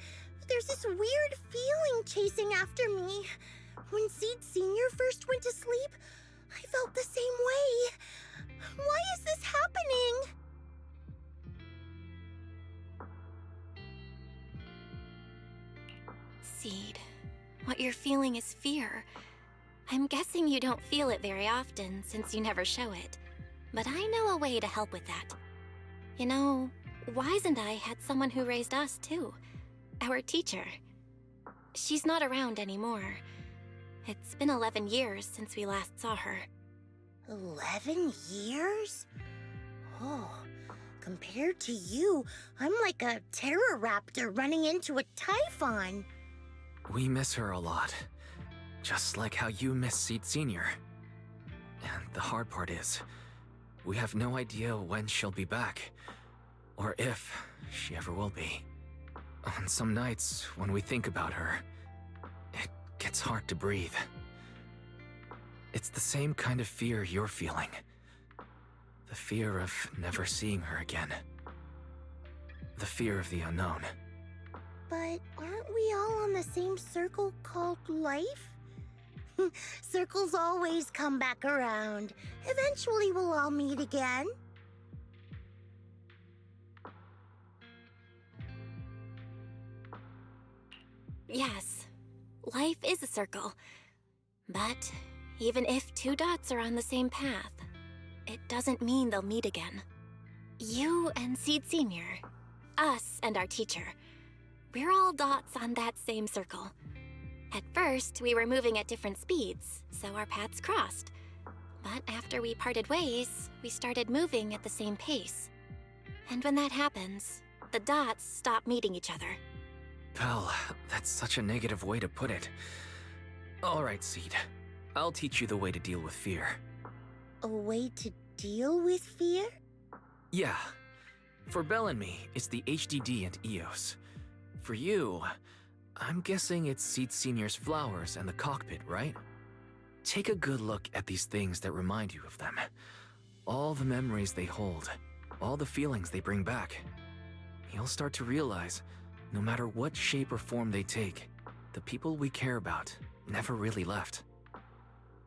There's this weird feeling chasing after me. When Seed Sr. first went to sleep, I felt the same way. Why is this happening? Seed, what you're feeling is fear. I'm guessing you don't feel it very often since you never show it. But I know a way to help with that. You know, Wise and I had someone who raised us too. Our teacher. She's not around anymore. It's been 11 years since we last saw her. 11 years? Oh, compared to you, I'm like a terror raptor running into a typhon. We miss her a lot. Just like how you miss Seed Sr. And the hard part is, we have no idea when she'll be back. Or if she ever will be. On some nights, when we think about her, it gets hard to breathe. It's the same kind of fear you're feeling. The fear of never seeing her again. The fear of the unknown. But aren't we all on the same circle called life? Circles always come back around. Eventually we'll all meet again. Yes, life is a circle. But even if two dots are on the same path, it doesn't mean they'll meet again. You and Seed Sr., us and our teacher, we're all dots on that same circle. At first, we were moving at different speeds, so our paths crossed. But after we parted ways, we started moving at the same pace. And when that happens, the dots stop meeting each other. Pal, that's such a negative way to put it. Alright, Seed. I'll teach you the way to deal with fear. A way to deal with fear? Yeah. For Belle and me, it's the HDD and EOS. For you, I'm guessing it's Seed Sr.'s flowers and the cockpit, right? Take a good look at these things that remind you of them. All the memories they hold, all the feelings they bring back. You'll start to realize, no matter what shape or form they take, the people we care about never really left.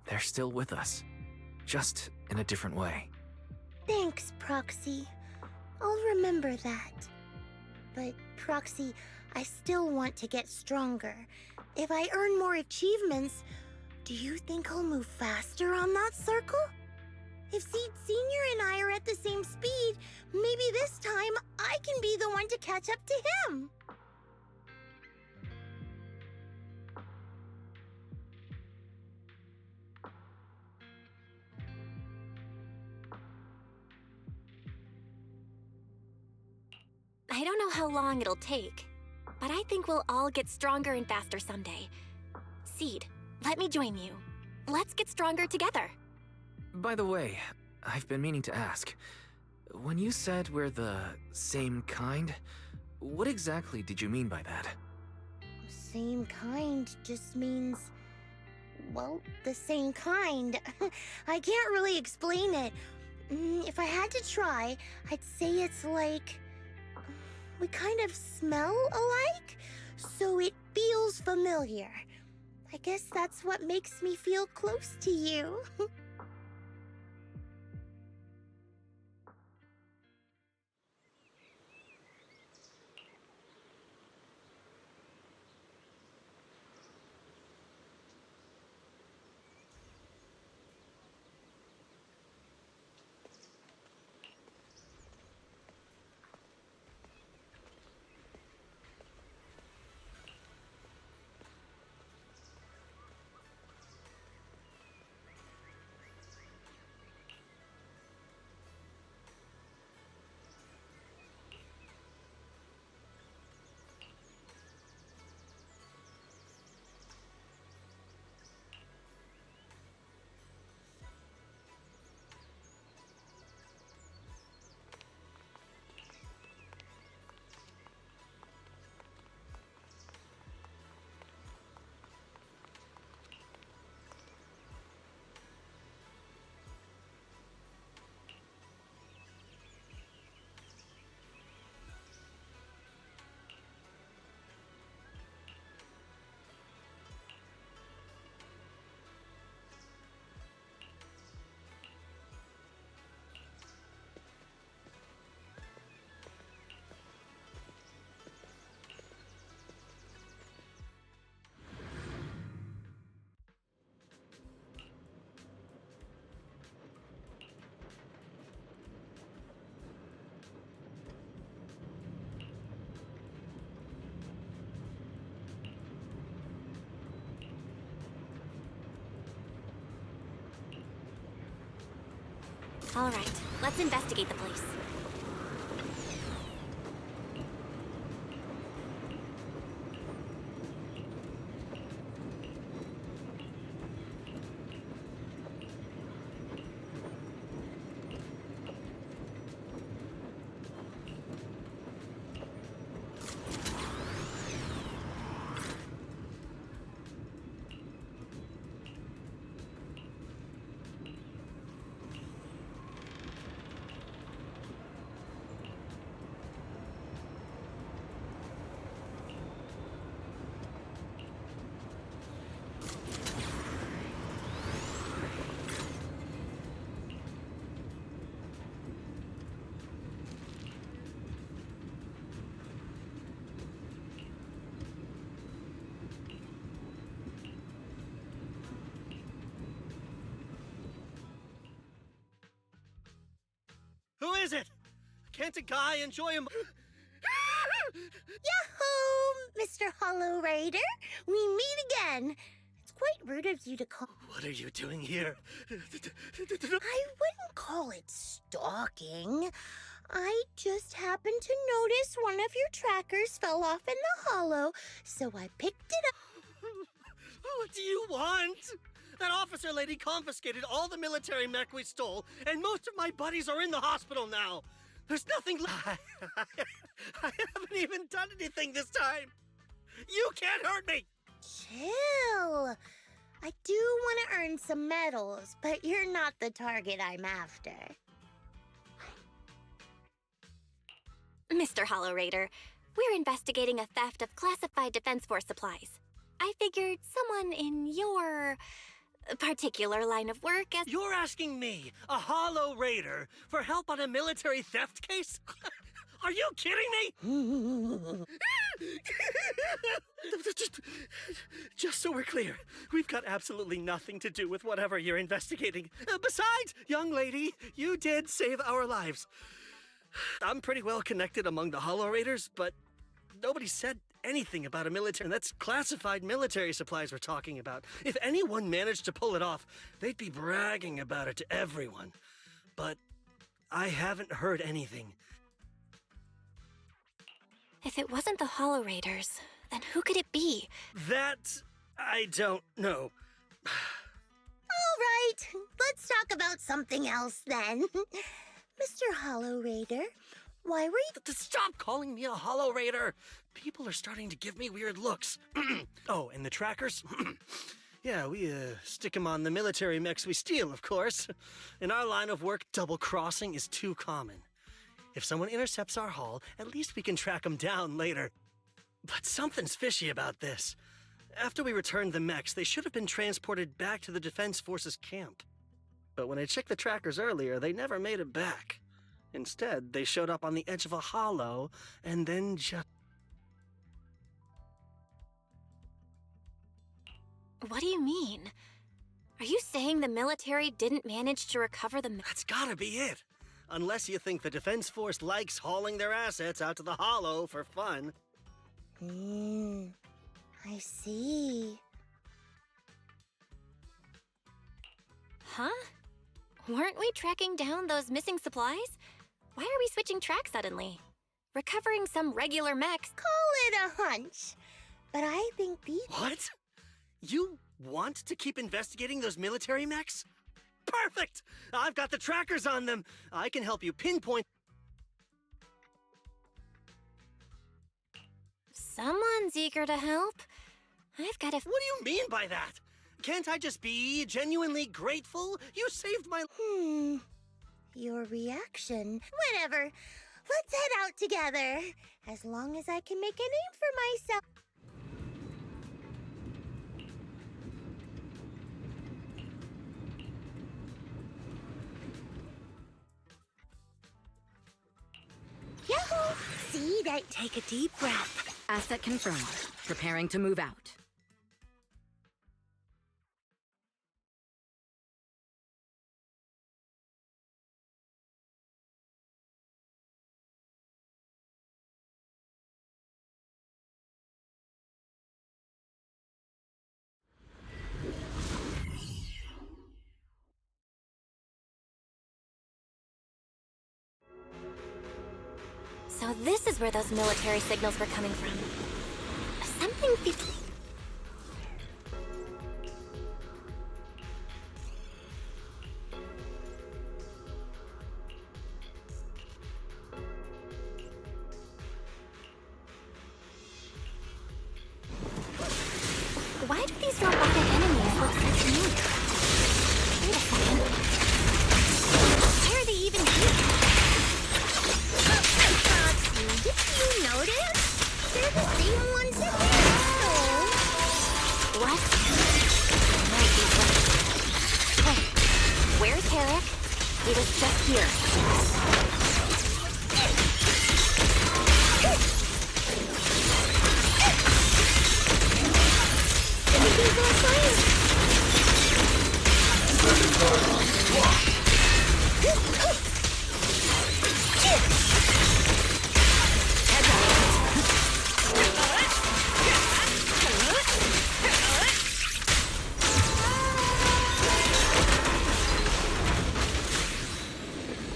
They're still with us, just in a different way. Thanks, Proxy. I'll remember that. But, Proxy, I still want to get stronger. If I earn more achievements, do you think I'll move faster on that circle? If Seed Sr. and I are at the same speed, maybe this time I can be the one to catch up to him. I don't know how long it'll take, but I think we'll all get stronger and faster someday. Seed, let me join you. Let's get stronger together. By the way, I've been meaning to ask. When you said we're the same kind, what exactly did you mean by that? Same kind just means, well, the same kind. I can't really explain it. If I had to try, I'd say it's like we kind of smell alike, so it feels familiar. I guess that's what makes me feel close to you. All right, let's investigate the place. Who is it? Can't a guy enjoy him? Yahoo, Mr. Hollow Rider! We meet again! It's quite rude of you to call. What are you doing here? I wouldn't call it stalking. I just happened to notice one of your trackers fell off in the hollow, so I picked it up. What do you want? That officer lady confiscated all the military mech we stole, and most of my buddies are in the hospital now. There's nothing left. I haven't even done anything this time. You can't hurt me. Chill. I do want to earn some medals, but you're not the target I'm after. Mr. Hollow Raider, we're investigating a theft of classified Defense Force supplies. I figured someone in your particular line of work as— You're asking me, a Hollow Raider, for help on a military theft case? Are you kidding me? Just so we're clear, we've got absolutely nothing to do with whatever you're investigating. Besides, young lady, you did save our lives. I'm pretty well connected among the Hollow Raiders, but nobody said anything about a military. That's classified military supplies we're talking about. If anyone managed to pull it off, they'd be bragging about it to everyone. But I haven't heard anything. If it wasn't the Hollow Raiders, then who could it be? That I don't know. All right, let's talk about something else then. Mr. Hollow Raider, why were you— Stop calling me a Hollow Raider! People are starting to give me weird looks. Oh, and the trackers? Yeah, we stick them on the military mechs we steal, of course. In our line of work, double-crossing is too common. If someone intercepts our haul, at least we can track them down later. But something's fishy about this. After we returned the mechs, they should have been transported back to the Defense Forces camp. But when I checked the trackers earlier, they never made it back. Instead, they showed up on the edge of a hollow, and then just... What do you mean? Are you saying the military didn't manage to recover the... That's gotta be it. Unless you think the Defense Force likes hauling their assets out to the hollow for fun. I see. Huh? Weren't we tracking down those missing supplies? Why are we switching tracks suddenly? Recovering some regular mechs... Call it a hunch. But I think these... What? You want to keep investigating those military mechs? Perfect! I've got the trackers on them. I can help you pinpoint... Someone's eager to help. I've got a... What do you mean by that? Can't I just be genuinely grateful? You saved my... Your reaction. Whatever. Let's head out together. As long as I can make a name for myself. Yahoo! See that? Take a deep breath. Asset confirmed. Preparing to move out. So this is where those military signals were coming from. Something Why do these robotic enemies look so familiar? Wait a second. Why are they even here? Did you notice? They're the same ones that we stole. What? Might be right. Hey, where's Herrick? He was just here. Anything for us, science?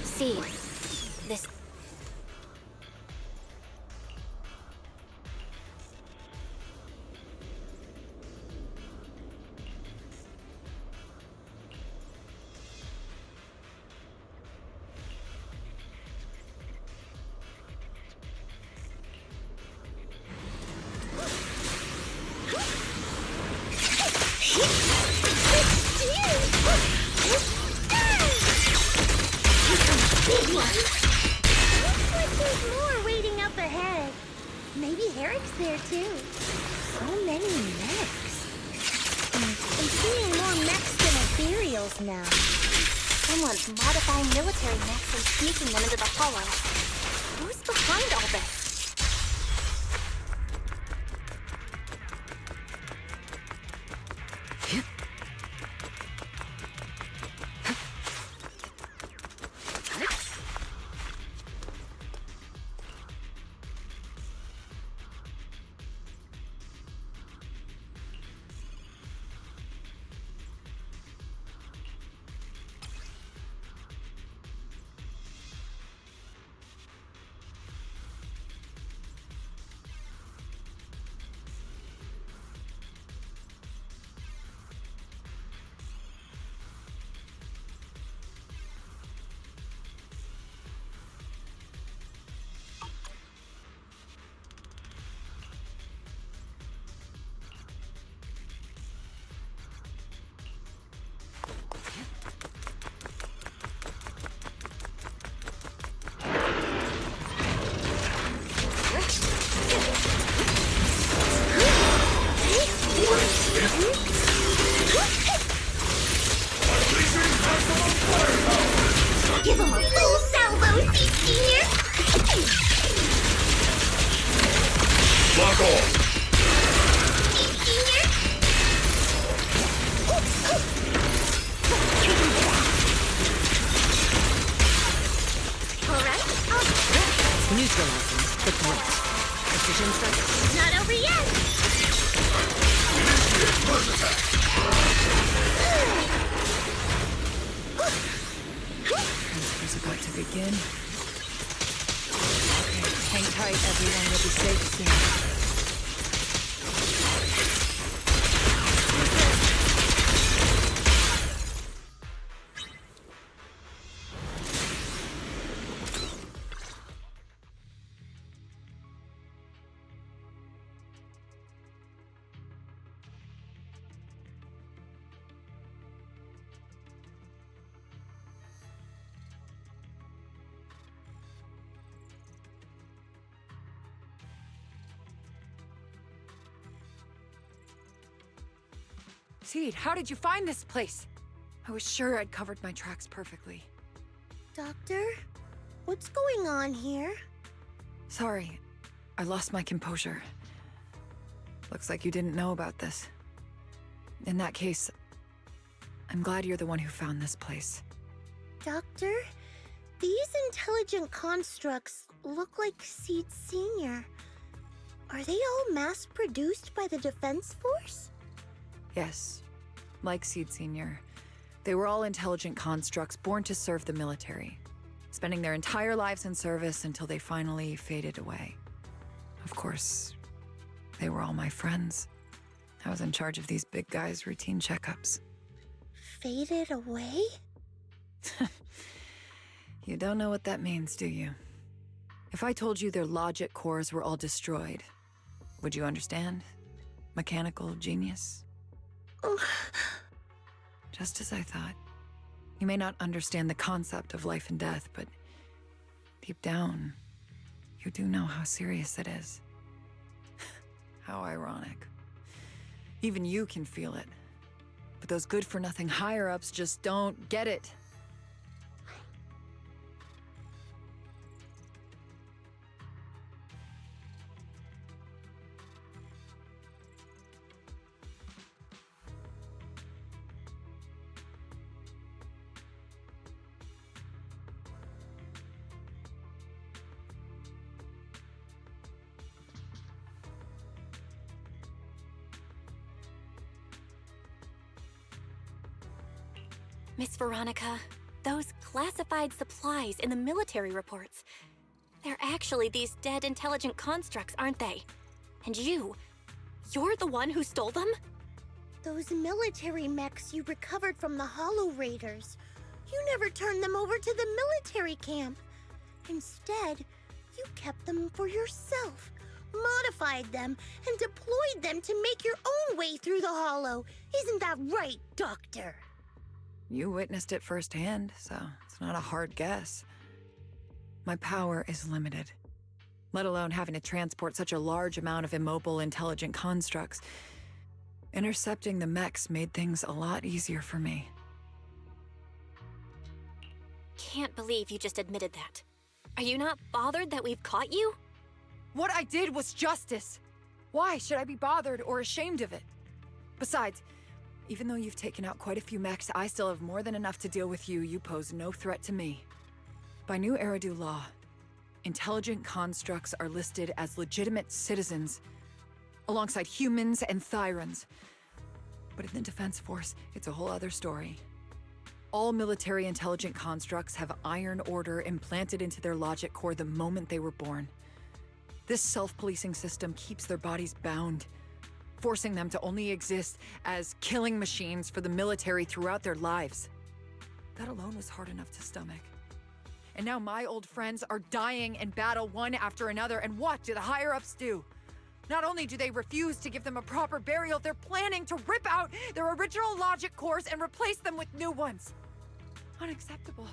See, this... Looks like there's more waiting up ahead. Maybe Herrick's there too. So many mechs. I'm seeing more mechs than ethereals now. Someone's modifying military mechs and sneaking them into the hollow. Who's behind all this? neutralizing the threat. Precision strike. Not over yet! Transfer's about to begin. Okay, hang tight, everyone. You'll be safe soon. Seed, how did you find this place? I was sure I'd covered my tracks perfectly. Doctor? What's going on here? Sorry, I lost my composure. Looks like you didn't know about this. In that case, I'm glad you're the one who found this place. Doctor? These intelligent constructs look like Seed Senior. Are they all mass-produced by the Defense Force? Yes, like Seed Senior. They were all intelligent constructs born to serve the military, spending their entire lives in service until they finally faded away. Of course, they were all my friends. I was in charge of these big guys' routine checkups. Faded away? You don't know what that means, do you? If I told you their logic cores were all destroyed, would you understand? Mechanical genius? Just as I thought. You may not understand the concept of life and death, but deep down, you do know how serious it is. How ironic. Even you can feel it. But those good-for-nothing higher-ups just don't get it. Miss Veronica, those classified supplies in the military reports, they're actually these dead intelligent constructs, aren't they? And you're the one who stole them? Those military mechs you recovered from the Hollow Raiders. You never turned them over to the military camp. Instead, you kept them for yourself, modified them, and deployed them to make your own way through the Hollow. Isn't that right, Doctor? You witnessed it firsthand, so it's not a hard guess. My power is limited, let alone having to transport such a large amount of immobile, intelligent constructs. Intercepting the mechs made things a lot easier for me. Can't believe you just admitted that. Are you not bothered that we've caught you? What I did was justice. Why should I be bothered or ashamed of it? Besides, even though you've taken out quite a few mechs, I still have more than enough to deal with you. You pose no threat to me. By New Eridu law, intelligent constructs are listed as legitimate citizens, alongside humans and Thyrans. But in the Defense Force, it's a whole other story. All military intelligent constructs have Iron Order implanted into their logic core the moment they were born. This self-policing system keeps their bodies bound, forcing them to only exist as killing machines for the military throughout their lives. That alone was hard enough to stomach. And now my old friends are dying in battle one after another, and what do the higher-ups do? Not only do they refuse to give them a proper burial, they're planning to rip out their original logic cores and replace them with new ones. Unacceptable.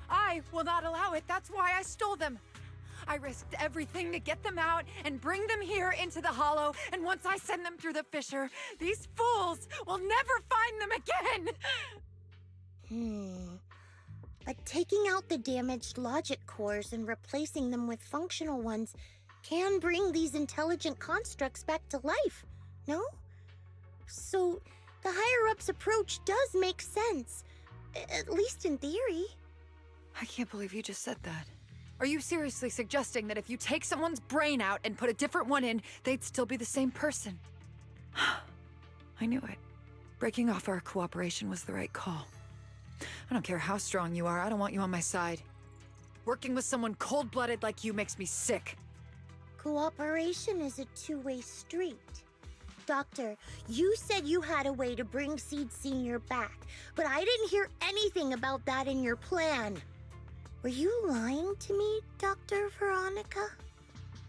I will not allow it. That's why I stole them. I risked everything to get them out and bring them here into the Hollow, and once I send them through the fissure, these fools will never find them again! But taking out the damaged logic cores and replacing them with functional ones can bring these intelligent constructs back to life, no? So, the higher-ups approach does make sense, at least in theory. I can't believe you just said that. Are you seriously suggesting that if you take someone's brain out and put a different one in, they'd still be the same person? I knew it. Breaking off our cooperation was the right call. I don't care how strong you are, I don't want you on my side. Working with someone cold-blooded like you makes me sick. Cooperation is a two-way street. Doctor, you said you had a way to bring Seed Senior back, but I didn't hear anything about that in your plan. Were you lying to me, Dr. Veronica?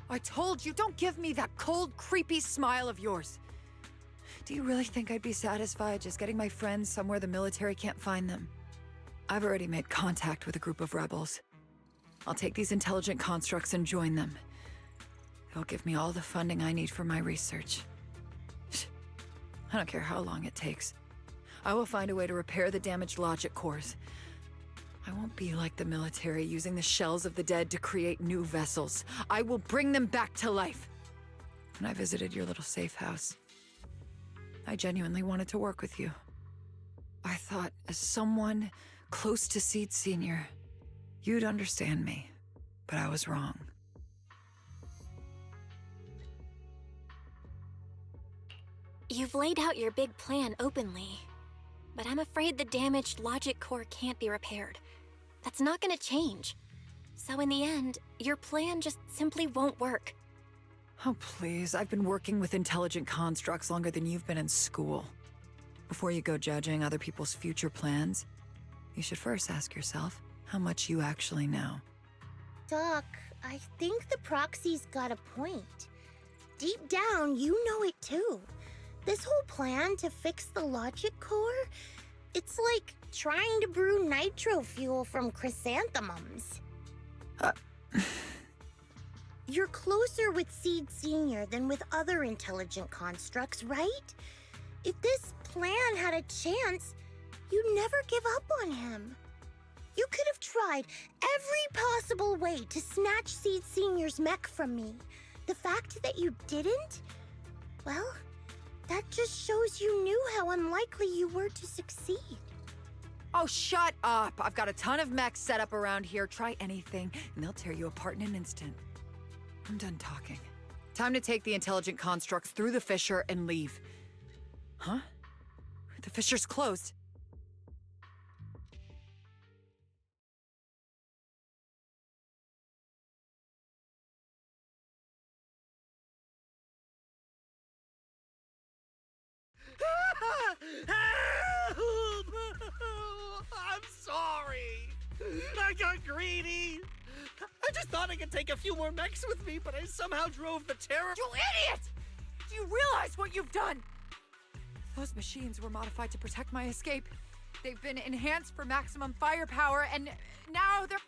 I told you, don't give me that cold, creepy smile of yours. Do you really think I'd be satisfied just getting my friends somewhere the military can't find them? I've already made contact with a group of rebels. I'll take these intelligent constructs and join them. They'll give me all the funding I need for my research. I don't care how long it takes. I will find a way to repair the damaged logic cores. I won't be like the military, using the shells of the dead to create new vessels. I will bring them back to life. When I visited your little safe house, I genuinely wanted to work with you. I thought, as someone close to Seed Senior, you'd understand me, but I was wrong. You've laid out your big plan openly, but I'm afraid the damaged logic core can't be repaired. That's not gonna change. So in the end, your plan just simply won't work. Oh, please. I've been working with intelligent constructs longer than you've been in school. Before you go judging other people's future plans, you should first ask yourself how much you actually know. Doc, I think the proxy's got a point. Deep down, you know it too. This whole plan to fix the logic core, it's like trying to brew nitro fuel from chrysanthemums. You're closer with Seed Senior than with other intelligent constructs, right? If this plan had a chance, you'd never give up on him. You could have tried every possible way to snatch Seed Senior's mech from me. The fact that you didn't, well, that just shows you knew how unlikely you were to succeed. Oh, shut up! I've got a ton of mechs set up around here. Try anything, and they'll tear you apart in an instant. I'm done talking. Time to take the intelligent constructs through the fissure and leave. Huh? The fissure's closed. Help! I'm sorry. I got greedy. I just thought I could take a few more mechs with me, but I somehow drove the terror. You idiot! Do you realize what you've done? Those machines were modified to protect my escape. They've been enhanced for maximum firepower, and now they're...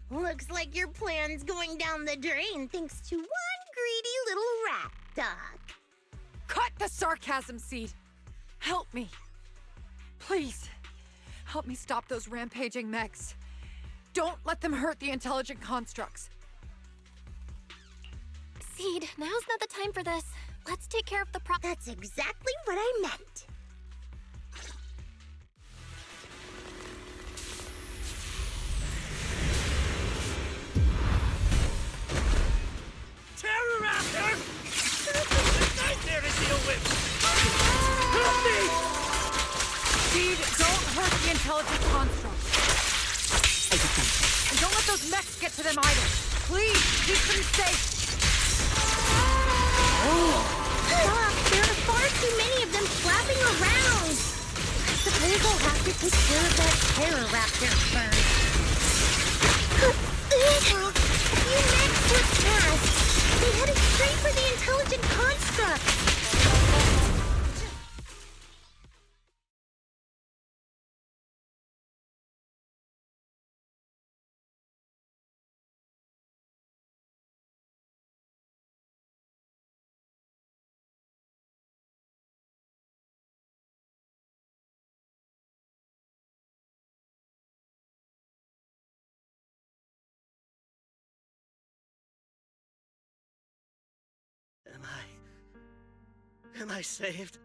Looks like your plan's going down the drain thanks to one greedy little rat, Doc. Cut the sarcasm, Seed. Help me. Please. Help me stop those rampaging mechs. Don't let them hurt the intelligent constructs. Seed, now's not the time for this. Let's take care of the That's exactly what I meant. Terror Raptor! Nightmare to deal with! Help me! Seed, don't hurt the intelligent constructs. And don't let those mechs get to them either. Please, keep them safe. Doc, there are far too many of them flapping around. I suppose I'll have to take care of that terror raptor first. A few mechs slipped past. They headed straight for the intelligent construct. Am I saved?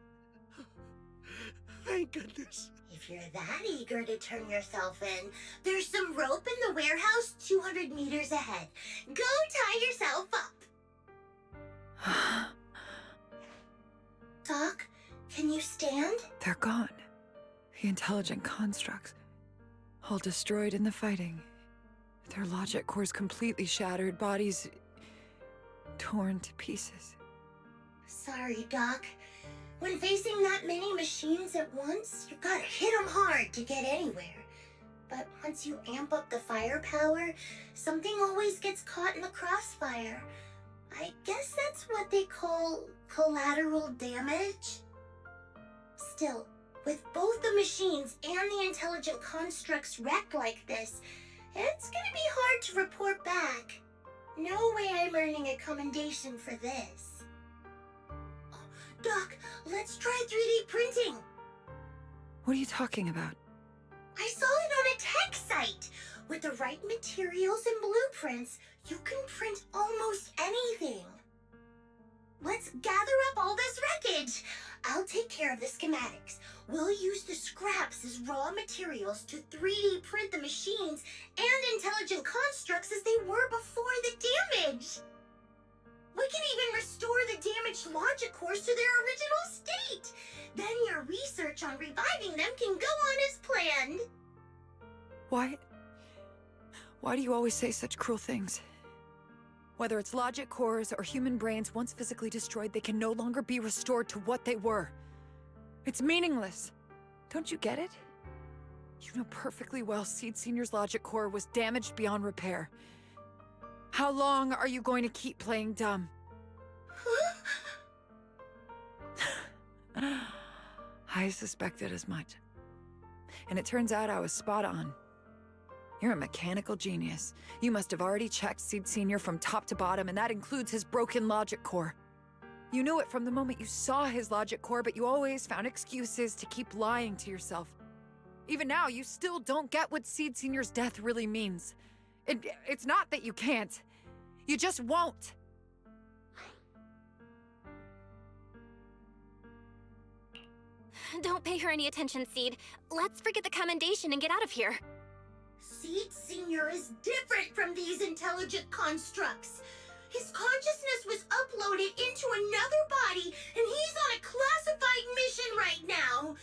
Thank goodness. If you're that eager to turn yourself in, there's some rope in the warehouse 200 meters ahead. Go tie yourself up. Doc, can you stand? They're gone. The intelligent constructs. All destroyed in the fighting. Their logic cores completely shattered, bodies torn to pieces. Sorry, Doc. When facing that many machines at once, you gotta hit them hard to get anywhere. But once you amp up the firepower, something always gets caught in the crossfire. I guess that's what they call collateral damage. Still, with both the machines and the intelligent constructs wrecked like this, it's gonna be hard to report back. No way I'm earning a commendation for this. Oh, Doc, let's try 3D printing. What are you talking about? I saw it on a tech site. With the right materials and blueprints, you can print almost anything. Let's gather up all this wreckage. I'll take care of the schematics. We'll use the scraps as raw materials to 3D print the machines and intelligent constructs as they were before the damage. We can even restore the damaged logic cores to their original state. Then your research on reviving them can go on as planned. Why do you always say such cruel things? Whether it's logic cores or human brains once physically destroyed, they can no longer be restored to what they were. It's meaningless. Don't you get it? You know perfectly well Seed Senior's logic core was damaged beyond repair. How long are you going to keep playing dumb? I suspected as much. And it turns out I was spot on. You're a mechanical genius. You must have already checked Seed Senior from top to bottom, and that includes his broken logic core. You knew it from the moment you saw his logic core, but you always found excuses to keep lying to yourself. Even now, you still don't get what Seed Senior's death really means. It's not that you can't. You just won't. Don't pay her any attention, Seed. Let's forget the commendation and get out of here. Seed Senior is different from these intelligent constructs. His consciousness was uploaded into another body, and he's on a classified mission right now.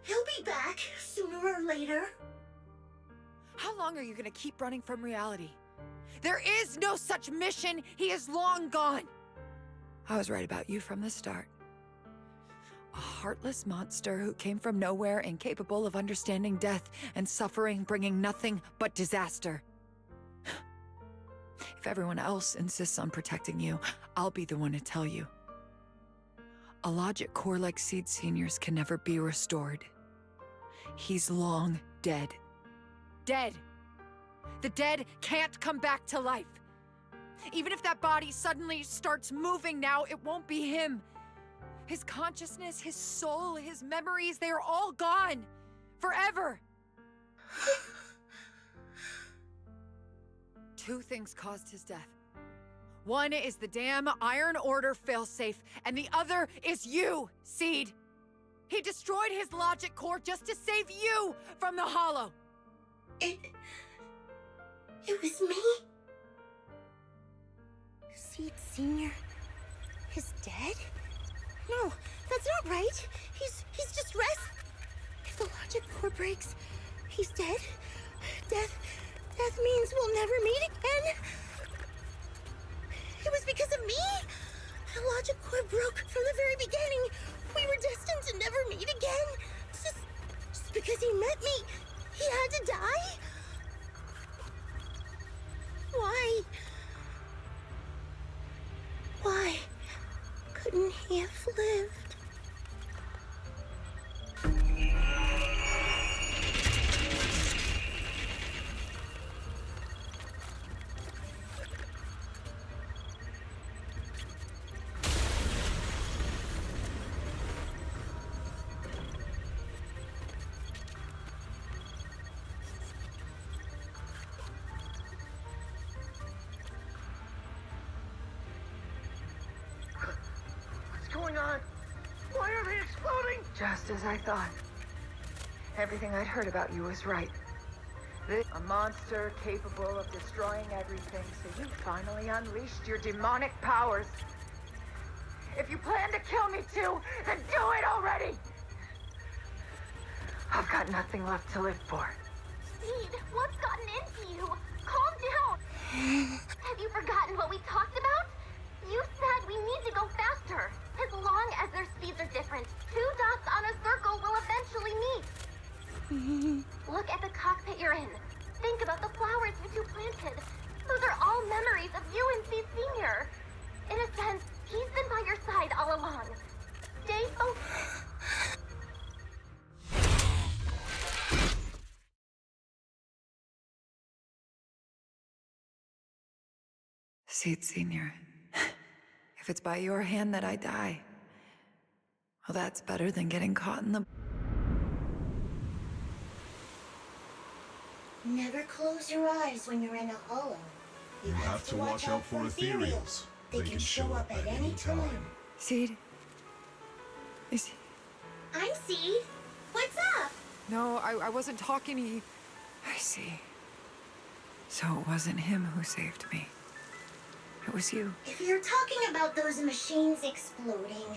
He'll be back sooner or later. How long are you gonna keep running from reality? There is no such mission. He is long gone. I was right about you from the start. A heartless monster who came from nowhere, incapable of understanding death and suffering, bringing nothing but disaster. If everyone else insists on protecting you, I'll be the one to tell you. A logic core like Seed Senior's can never be restored. He's long dead. Dead! The dead can't come back to life. Even if that body suddenly starts moving now, it won't be him. His consciousness, his soul, his memories, they are all gone. Forever. Two things caused his death. One is the damn Iron Order failsafe, and the other is you, Seed. He destroyed his logic core just to save you from the Hollow. It was me? Seed Senior is dead? No, that's not right. He's just rest. If the logic core breaks, he's dead. Death means we'll never meet again. It was because of me. The logic core broke from the very beginning. We were destined to never meet again. Just because he met me, he had to die? Why? Why couldn't he have lived? What's going on? Why are they exploding? Just as I thought. Everything I'd heard about you was right. A monster capable of destroying everything, so you finally unleashed your demonic powers. If you plan to kill me too, then do it already! I've got nothing left to live for. Seed, what's gotten into you? Calm down! Have you forgotten what we talked about? You said we need to go faster. As long as their speeds are different, two dots on a circle will eventually meet. Look at the cockpit you're in. Think about the flowers you two planted. Those are all memories of you and Seed Senior. In a sense, he's been by your side all along. Stay focused. Seed Senior. If it's by your hand that I die, well, that's better than getting caught in the... Never close your eyes when you're in a hollow. You have to watch out for ethereals. They can show up at any time. Seed? Is he... I'm Seed. What's up? No, I wasn't talking to you. I see. So it wasn't him who saved me. It was you. If you're talking about those machines exploding,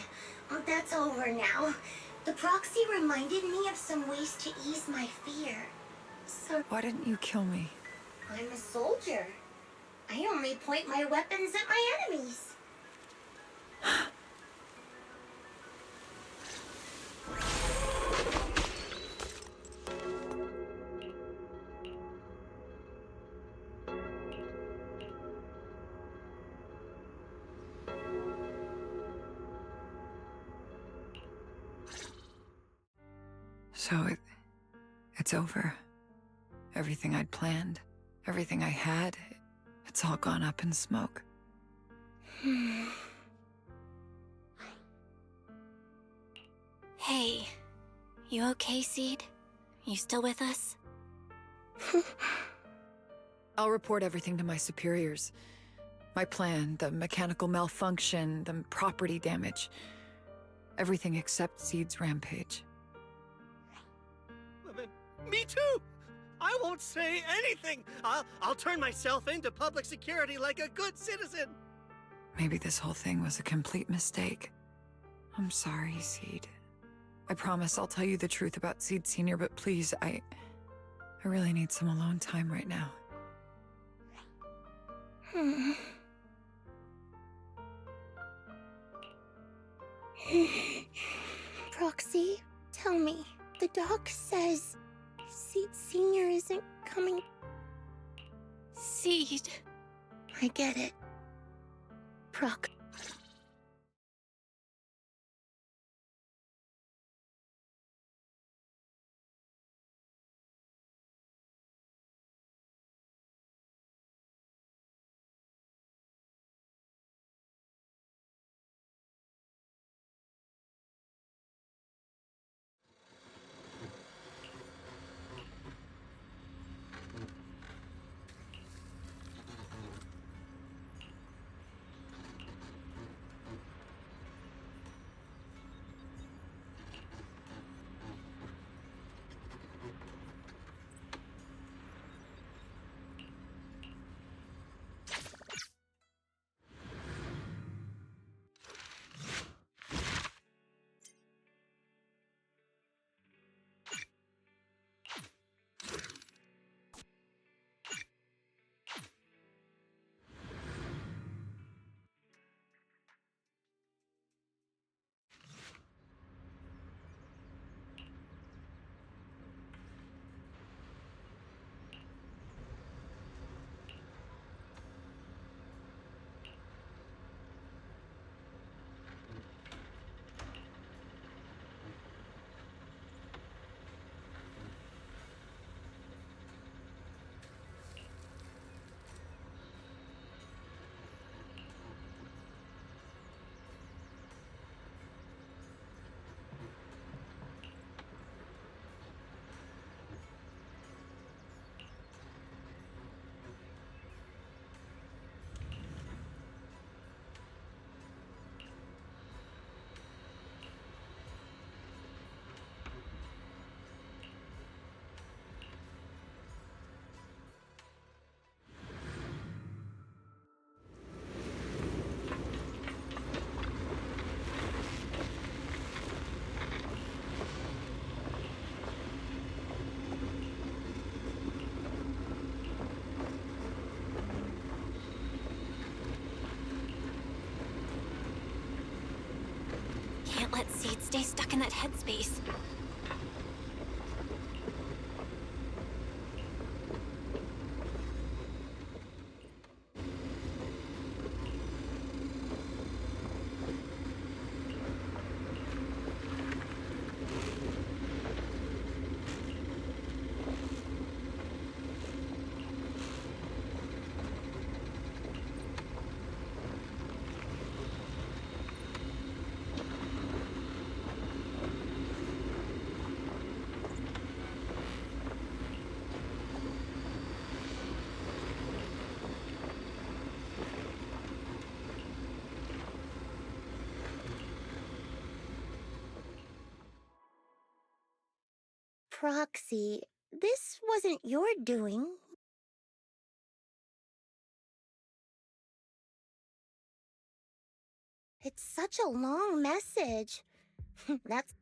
well, that's over now. The proxy reminded me of some ways to ease my fear. So Why didn't you kill me? I'm a soldier. I only point my weapons at my enemies. So it's over. Everything I'd planned, everything I had, it's all gone up in smoke. Hey, you okay, Seed? You still with us? I'll report everything to my superiors. My plan, the mechanical malfunction, the property damage. Everything except Seed's rampage. Me too! I won't say anything! I'll turn myself into public security like a good citizen! Maybe this whole thing was a complete mistake. I'm sorry, Seed. I promise I'll tell you the truth about Seed Senior, but please, I really need some alone time right now. Proxy, tell me. The doc says Seed Senior isn't coming. Seed. I get it. Proc. stay stuck in that headspace. Proxy, this wasn't your doing. It's such a long message. That's...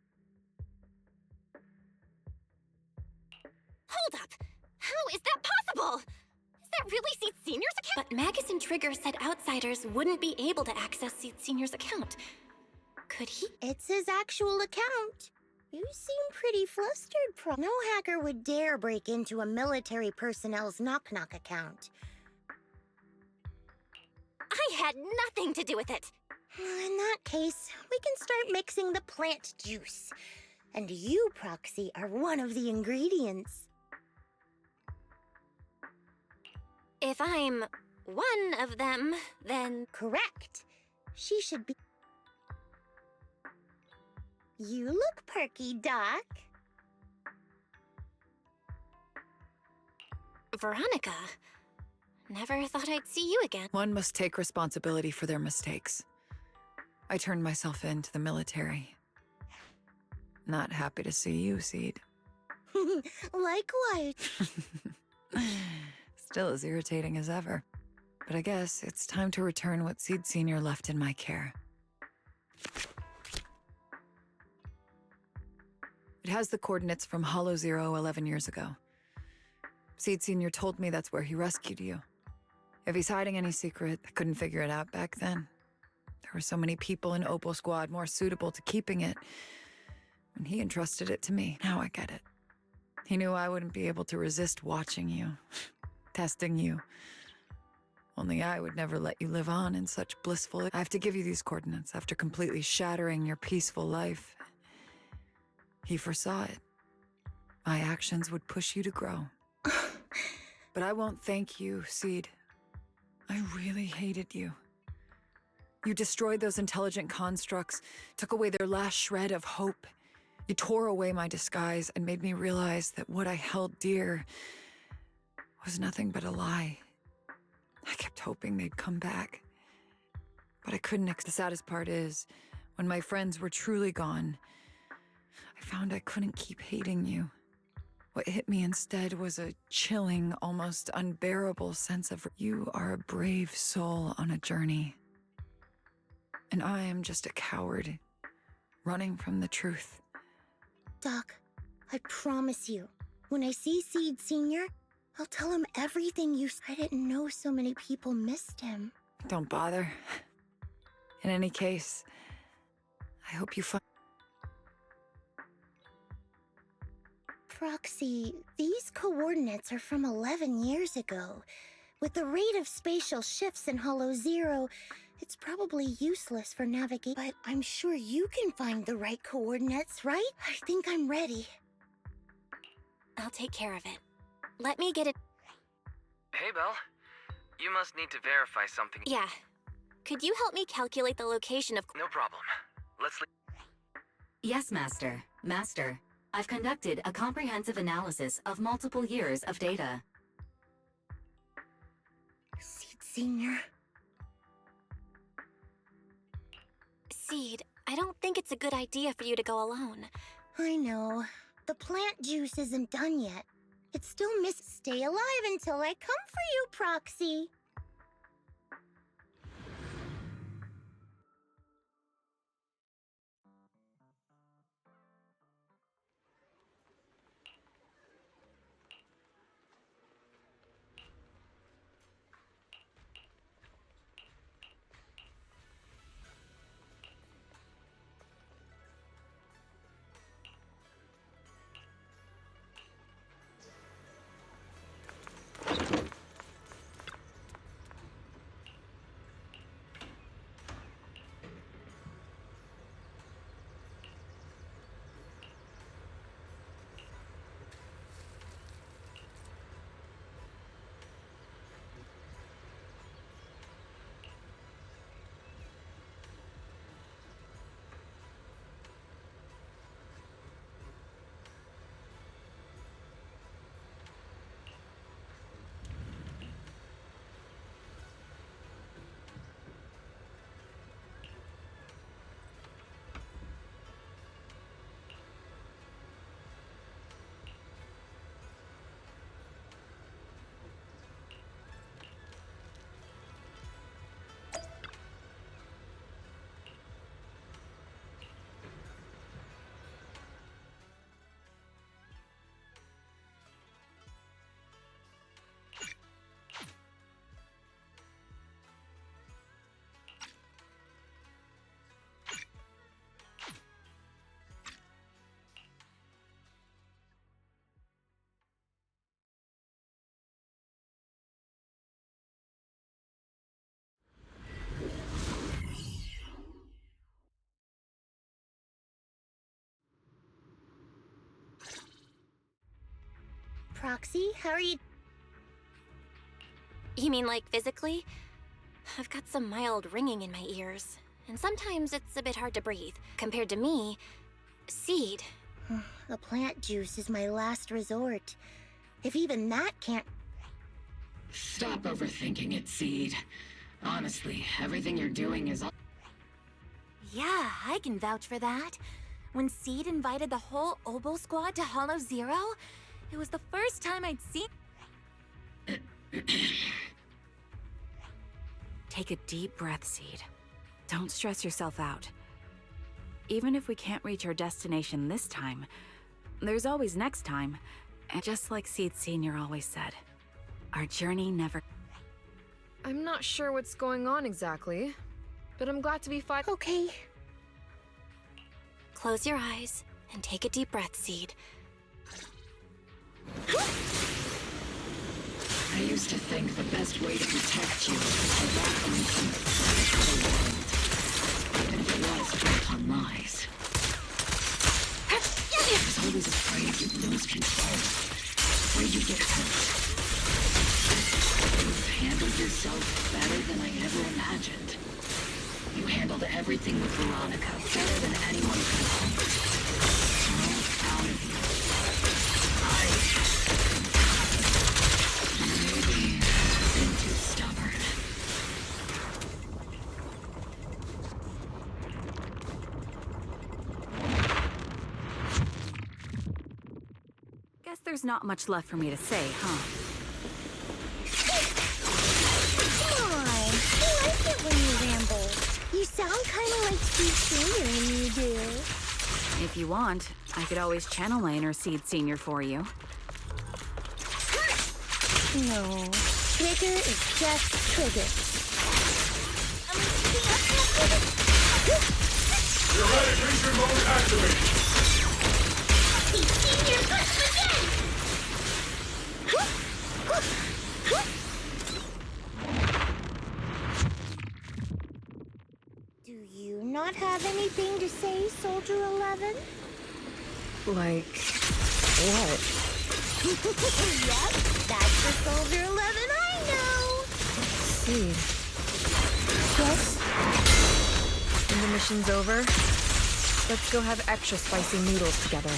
Hold up! How is that possible? Is that really Seed Senior's account? But Magus and Trigger said outsiders wouldn't be able to access Seed Senior's account. Could he? It's his actual account. You seem pretty flustered, No hacker would dare break into a military personnel's knock-knock account. I had nothing to do with it. In that case, we can start mixing the plant juice. And you, Proxy, are one of the ingredients. If I'm one of them, then... Correct. She should be... You look perky, Doc. Veronica, never thought I'd see you again. One must take responsibility for their mistakes. I turned myself in to the military. Not happy to see you, Seed. Likewise. Still as irritating as ever. But I guess it's time to return what Seed Senior left in my care. It has the coordinates from Hollow Zero 11 years ago. Seed Senior told me that's where he rescued you. If he's hiding any secret, I couldn't figure it out back then. There were so many people in Opal Squad more suitable to keeping it, and he entrusted it to me. Now I get it. He knew I wouldn't be able to resist watching you, testing you. Only I would never let you live on in such blissful... I have to give you these coordinates after completely shattering your peaceful life. He foresaw it. My actions would push you to grow. But I won't thank you, Seed. I really hated you. You destroyed those intelligent constructs, took away their last shred of hope. You tore away my disguise and made me realize that what I held dear was nothing but a lie. I kept hoping they'd come back. But I couldn't. The saddest part is, when my friends were truly gone, I found I couldn't keep hating you. What hit me instead was a chilling, almost unbearable sense of you are a brave soul on a journey. And I am just a coward, running from the truth. Doc, I promise you, when I see Seed Senior, I'll tell him everything you... I didn't know so many people missed him. Don't bother. In any case, I hope you find... Proxy, these coordinates are from 11 years ago. With the rate of spatial shifts in Hollow Zero, it's probably useless for navigation. But I'm sure you can find the right coordinates, right? I think I'm ready. I'll take care of it. Let me get it. Hey, Belle. You must need to verify something. Yeah. Could you help me calculate the location of... No problem. Let's... Yes, Master. Master, I've conducted a comprehensive analysis of multiple years of data. Seed Senior. Seed, I don't think it's a good idea for you to go alone. I know. The plant juice isn't done yet. It's still Stay alive until I come for you, Proxy. Proxy. How are you? You mean like physically? I've got some mild ringing in my ears, and sometimes it's a bit hard to breathe. Compared to me, Seed. The plant juice is my last resort. If even that can't... Stop overthinking it, Seed. Honestly, everything you're doing is all... Yeah, I can vouch for that. When Seed invited the whole Obo squad to Hollow Zero, it was the first time I'd seen... Take a deep breath, Seed. Don't stress yourself out. Even if we can't reach our destination this time, there's always next time. And just like Seed Sr. always said, our journey never... I'm not sure what's going on exactly, but I'm glad to be fine. Okay. Close your eyes and take a deep breath, Seed. I used to think the best way to protect you was to wrap you in some other world. Even if it was built on lies. I was always afraid you'd lose control. Afraid you'd get hurt. You've handled yourself better than I ever imagined. You handled everything with Veronica better than anyone could have hoped. I'm proud of you. Maybe I've been too stubborn. Guess there's not much left for me to say, huh? Come on. I like it when you ramble. You sound kind of like Seed Sr. when you do. If you want, I could always channel my inner Seed Senior for you. No. Trigger is just trigger. Erratic creature mode activated. Seed Sr. must begin! Do you not have anything to say, Soldier 11? Like, what? Yep, that's the Soldier 11 I know! Seed. Yes? When the mission's over, let's go have extra spicy noodles together.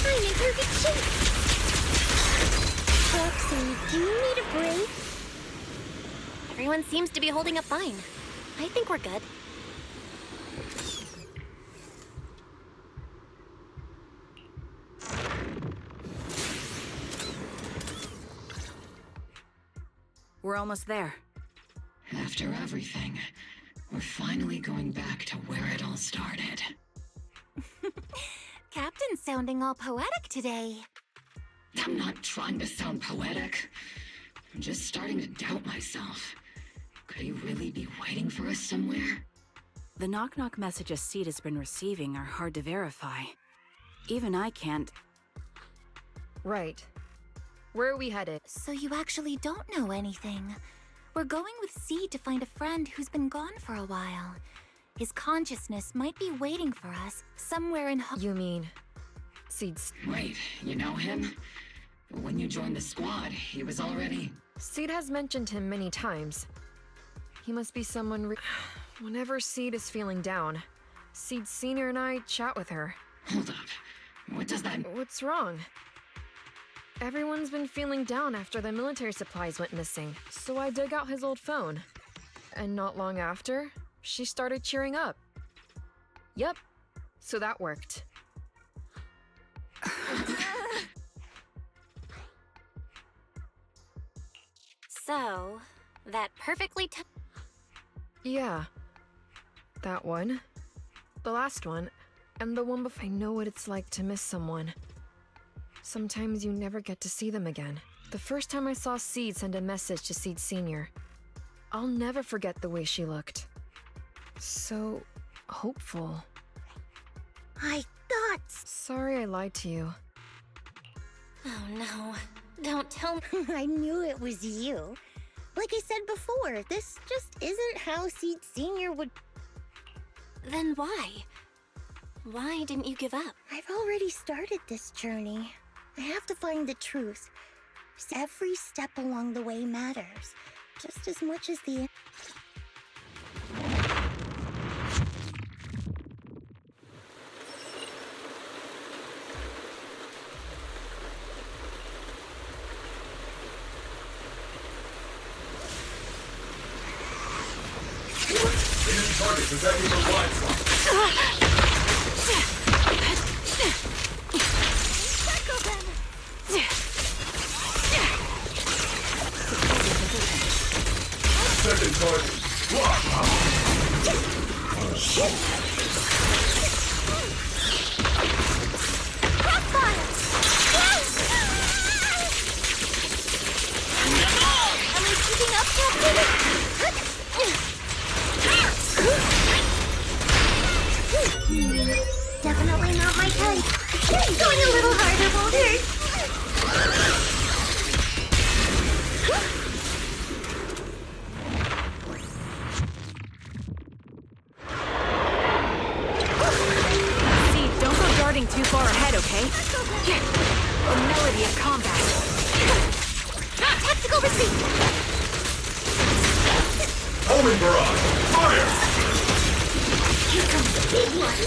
I'm in perfect shape. Roxy, do you need a break? Everyone seems to be holding up fine. I think we're good. We're almost there. After everything, we're finally going back to where it all started. Captain's sounding all poetic today. I'm not trying to sound poetic. I'm just starting to doubt myself. Could he really be waiting for us somewhere? The knock-knock messages Seed has been receiving are hard to verify. Even I can't... Right. Where are we headed? So you actually don't know anything. We're going with Seed to find a friend who's been gone for a while. His consciousness might be waiting for us somewhere in You mean... Seed's... Wait, you know him? When you joined the squad, he was already... Seed has mentioned him many times. He must be someone whenever Seed is feeling down, Seed Sr. and I chat with her. Hold up. What does that... What's wrong? Everyone's been feeling down after the military supplies went missing, so I dug out his old phone. And not long after, she started cheering up. Yep, so that worked. So, that perfectly Yeah. That one. The last one. And the one before. I know what it's like to miss someone. Sometimes you never get to see them again. The first time I saw Seed send a message to Seed Sr., I'll never forget the way she looked. So, hopeful. I thought... Sorry I lied to you. Oh no. Don't tell me. I knew it was you. Like I said before, this just isn't how Seed Senior would... Then why? Why didn't you give up? I've already started this journey. I have to find the truth. Every step along the way matters, just as much as the... Target detecting the blind spot. Second target. Block. Crossfire! Am I keeping up, Captain? Definitely not my type. Going a little harder won't hurt. See, don't go darting too far ahead, okay? A melody of combat. Tactical retreat! Homing barrage. Fire! Here comes the big one!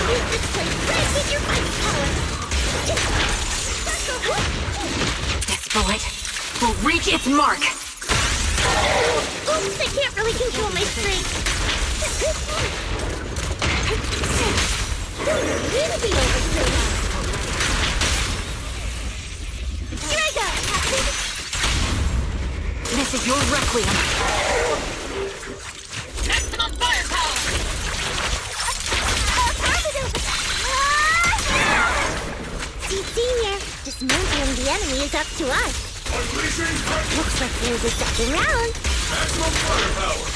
Use this place right with your fighting power! This bullet will reach its mark. Oops, I can't really control my strength. Don't need to be overkill. Here I go, Captain! This is your requiem. Maximum firepower! See, Senior, dismantling the enemy is up to us. Looks like there's a second round. Maximum firepower.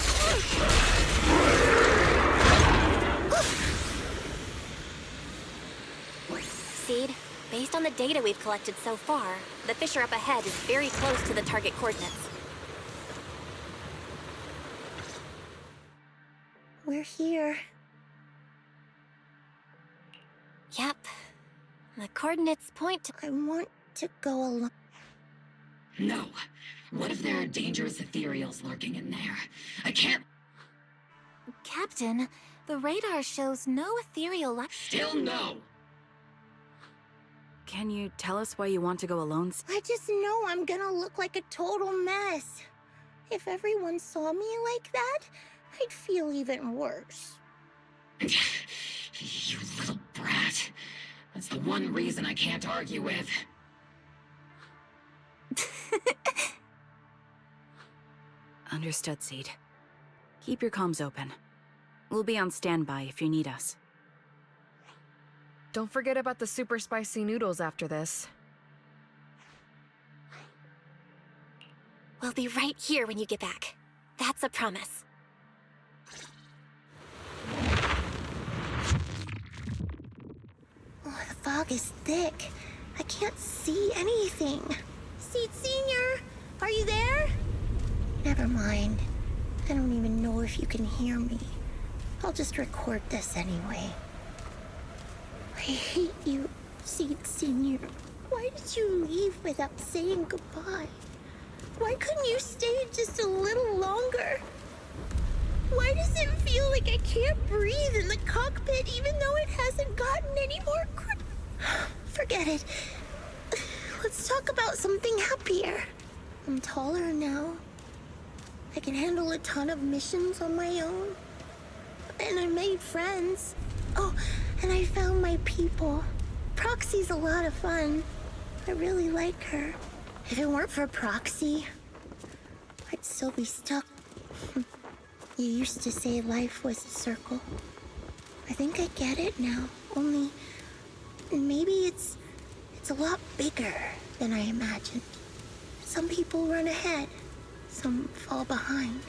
Seed, based on the data we've collected so far, the fissure up ahead is very close to the target coordinates. We're here. Yep. The coordinates point to... I want to go alone. No. What if there are dangerous ethereals lurking in there? I can't... Captain, the radar shows no ethereal life. Still no! Can you tell us why you want to go alone? I just know I'm gonna look like a total mess. If everyone saw me like that, I'd feel even worse. You little brat. That's the one reason I can't argue with. Understood, Seed. Keep your comms open. We'll be on standby if you need us. Don't forget about the super spicy noodles after this. We'll be right here when you get back. That's a promise. Oh, the fog is thick. I can't see anything. Seed Senior, are you there? Never mind. I don't even know if you can hear me. I'll just record this anyway. I hate you, Seed Senior. Why did you leave without saying goodbye? Why couldn't you stay just a little longer? Why does it feel like I can't breathe in the cockpit even though it hasn't gotten any more Forget it. Let's talk about something happier. I'm taller now. I can handle a ton of missions on my own. And I made friends. Oh, and I found my people. Proxy's a lot of fun. I really like her. If it weren't for Proxy, I'd still be stuck. You used to say life was a circle. I think I get it now. Only maybe it's a lot bigger than I imagined. Some people run ahead, some fall behind.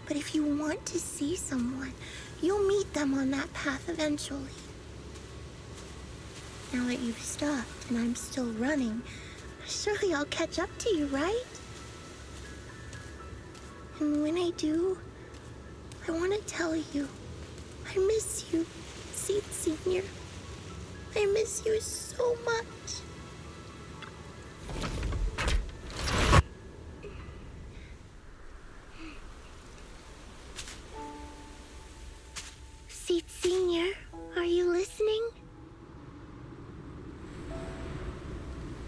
But if you want to see someone, you'll meet them on that path eventually. Now that you've stopped and I'm still running, surely I'll catch up to you, right? And when I do, I want to tell you, I miss you, Seed Senior. I miss you so much. Seed Senior, are you listening?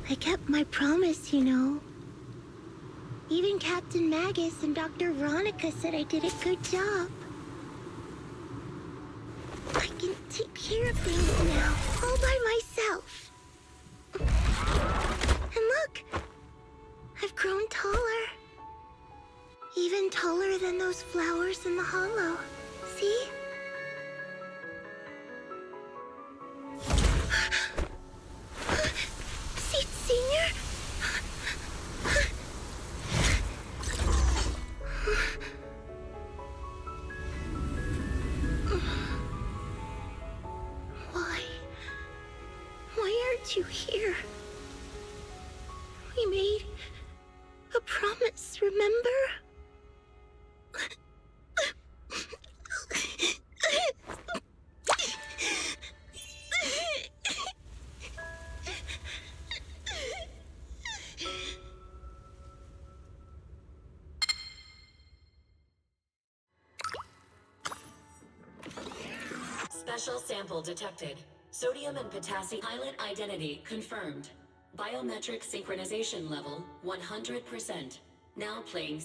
I kept my promise, you know. Even Captain Magus and Dr. Veronica said I did a good job. I can take care of things now, all by myself. And look, I've grown taller. Even taller than those flowers in the hollow. See? Seed Senior? Why aren't you here? We made a promise, remember? Special sample detected. Sodium and potassium pilot identity confirmed. Biometric synchronization level 100%. Now playing.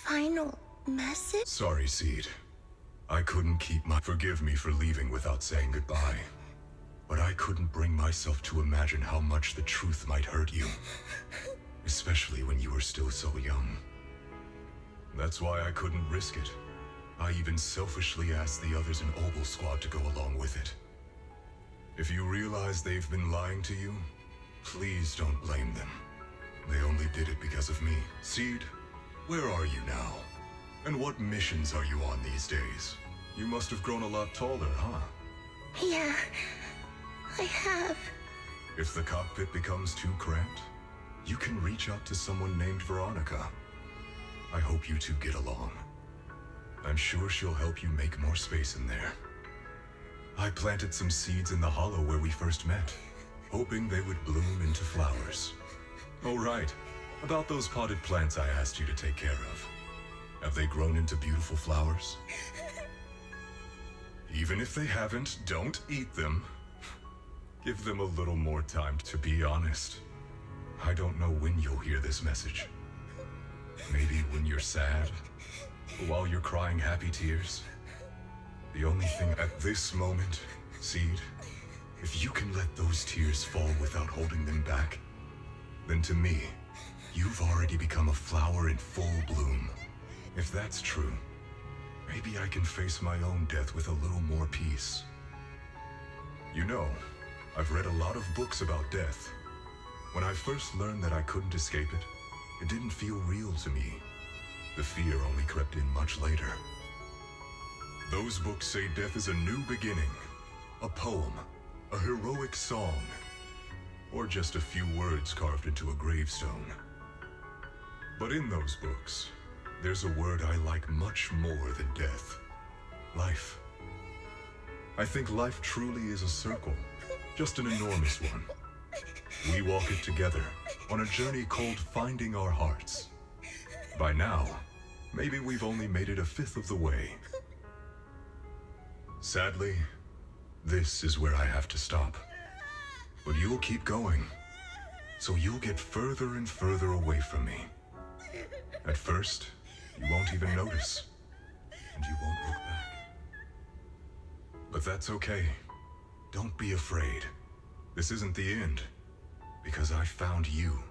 Final message? Sorry, Seed. I couldn't keep my... Forgive me for leaving without saying goodbye. But I couldn't bring myself to imagine how much the truth might hurt you. Especially when you were still so young. That's why I couldn't risk it. I even selfishly asked the others in Ogle Squad to go along with it. If you realize they've been lying to you, please don't blame them. They only did it because of me. Seed, where are you now? And what missions are you on these days? You must have grown a lot taller, huh? Yeah, I have. If the cockpit becomes too cramped, you can reach out to someone named Veronica. I hope you two get along. I'm sure she'll help you make more space in there. I planted some seeds in the hollow where we first met, hoping they would bloom into flowers. Oh right, about those potted plants I asked you to take care of. Have they grown into beautiful flowers? Even if they haven't, don't eat them. Give them a little more time. To be honest, I don't know when you'll hear this message. Maybe when you're sad, while you're crying happy tears. The only thing at this moment, Seed, if you can let those tears fall without holding them back, then to me, you've already become a flower in full bloom. If that's true, maybe I can face my own death with a little more peace. You know, I've read a lot of books about death. When I first learned that I couldn't escape it, it didn't feel real to me. The fear only crept in much later. Those books say death is a new beginning, a poem, a heroic song, or just a few words carved into a gravestone. But in those books, there's a word I like much more than death. Life. I think life truly is a circle, just an enormous one. We walk it together on a journey called finding our hearts. By now, maybe we've only made it a fifth of the way. Sadly, this is where I have to stop. But you'll keep going, so you'll get further and further away from me. At first, you won't even notice, and you won't look back. But that's okay. Don't be afraid. This isn't the end, because I found you,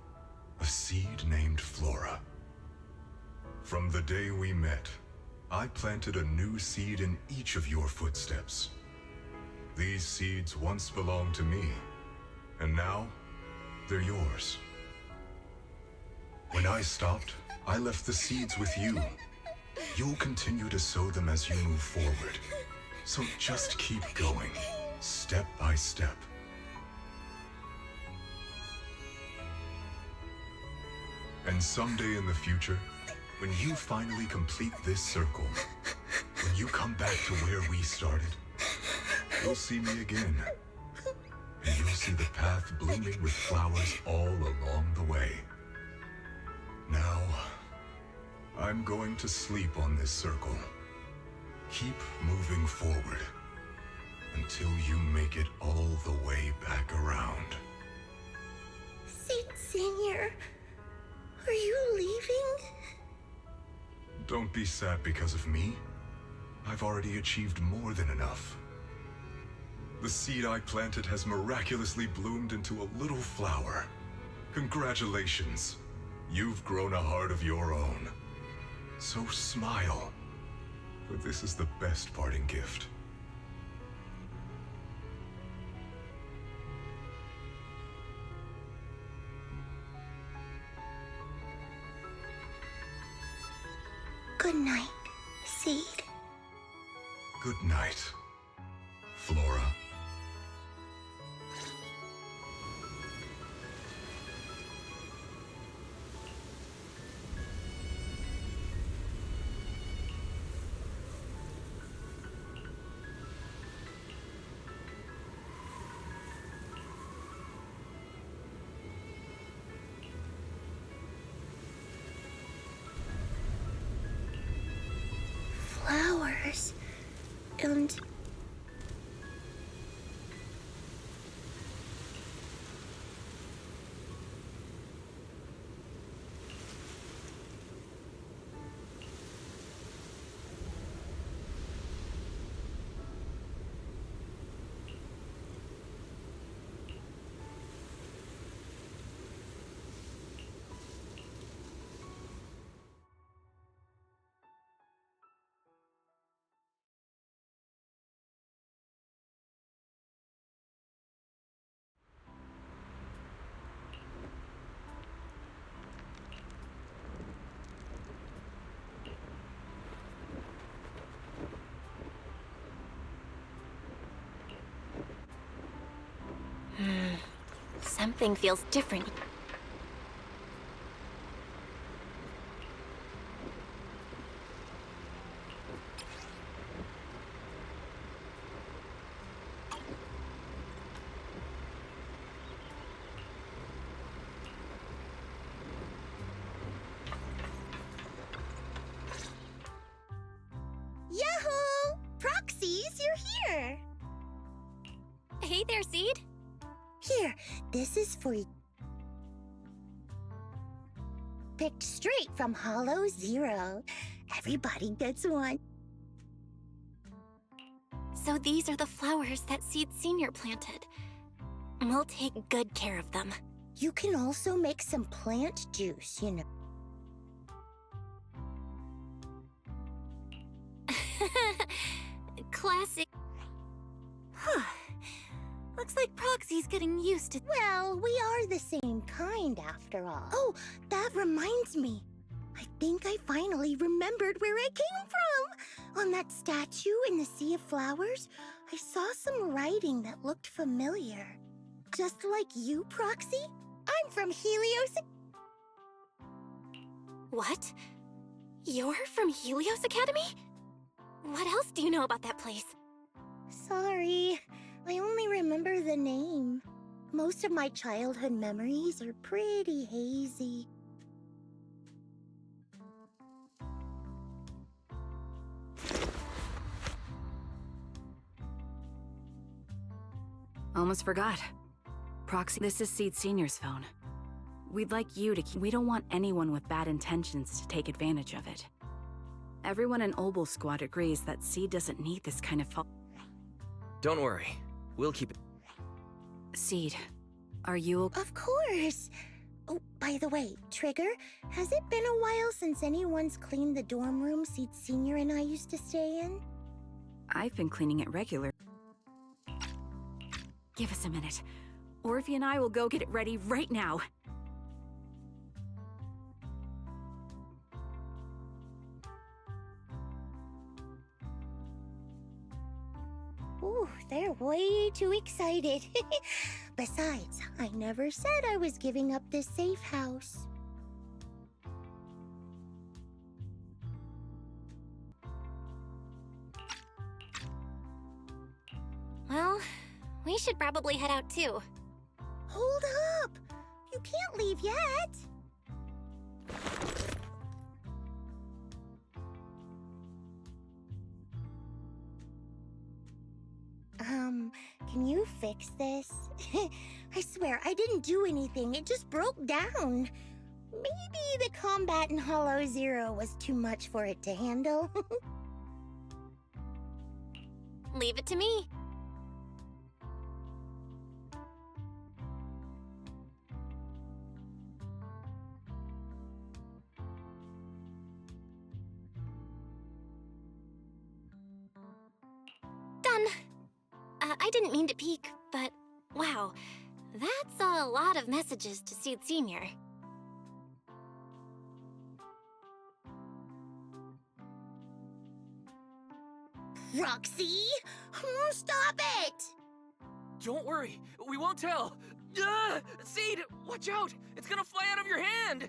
a seed named Flora. From the day we met, I planted a new seed in each of your footsteps. These seeds once belonged to me, and now they're yours. When I stopped, I left the seeds with you. You'll continue to sow them as you move forward. So just keep going, step by step. And someday in the future, when you finally complete this circle, when you come back to where we started, you'll see me again. And you'll see the path blooming with flowers all along the way. Now, I'm going to sleep on this circle. Keep moving forward until you make it all the way back around. Seed Senior, are you leaving? Don't be sad because of me. I've already achieved more than enough. The seed I planted has miraculously bloomed into a little flower. Congratulations. You've grown a heart of your own. So smile, for this is the best parting gift. Good night, Seed. Good night, Flora. Flowers. And... Something feels different. Yahoo! Proxies, you're here! Hey there, Seed. Here, this is for you. Picked straight from Hollow Zero. Everybody gets one. So these are the flowers that Seed Senior planted. We'll take good care of them. You can also make some plant juice, you know. Classic. Looks like Proxy's getting used to... Well, we are the same kind after all. Oh, that reminds me. I think I finally remembered where I came from. On that statue in the Sea of Flowers, I saw some writing that looked familiar. Just like you, Proxy? I'm from Helios... What? You're from Helios Academy? What else do you know about that place? Sorry, I only remember the name. Most of my childhood memories are pretty hazy. Almost forgot. Proxy, this is Seed Senior's phone. We'd like you to keep... We don't want anyone with bad intentions to take advantage of it. Everyone in Obel Squad agrees that Seed doesn't need this kind of... Don't worry. We'll keep it. Seed, are you... Of course! Oh, by the way, Trigger, has it been a while since anyone's cleaned the dorm room Seed Senior and I used to stay in? I've been cleaning it regular. Give us a minute. Orphe and I will go get it ready right now. Ooh, they're way too excited. Besides, I never said I was giving up this safe house. Well, we should probably head out too. Hold up! You can't leave yet! Can you fix this? I swear, I didn't do anything. It just broke down. Maybe the combat in Hollow Zero was too much for it to handle. Leave it to me. Done. I didn't mean to peek, but wow, that's a lot of messages to Seed Senior. Roxy! Stop it! Don't worry, we won't tell. Seed, watch out! It's gonna fly out of your hand!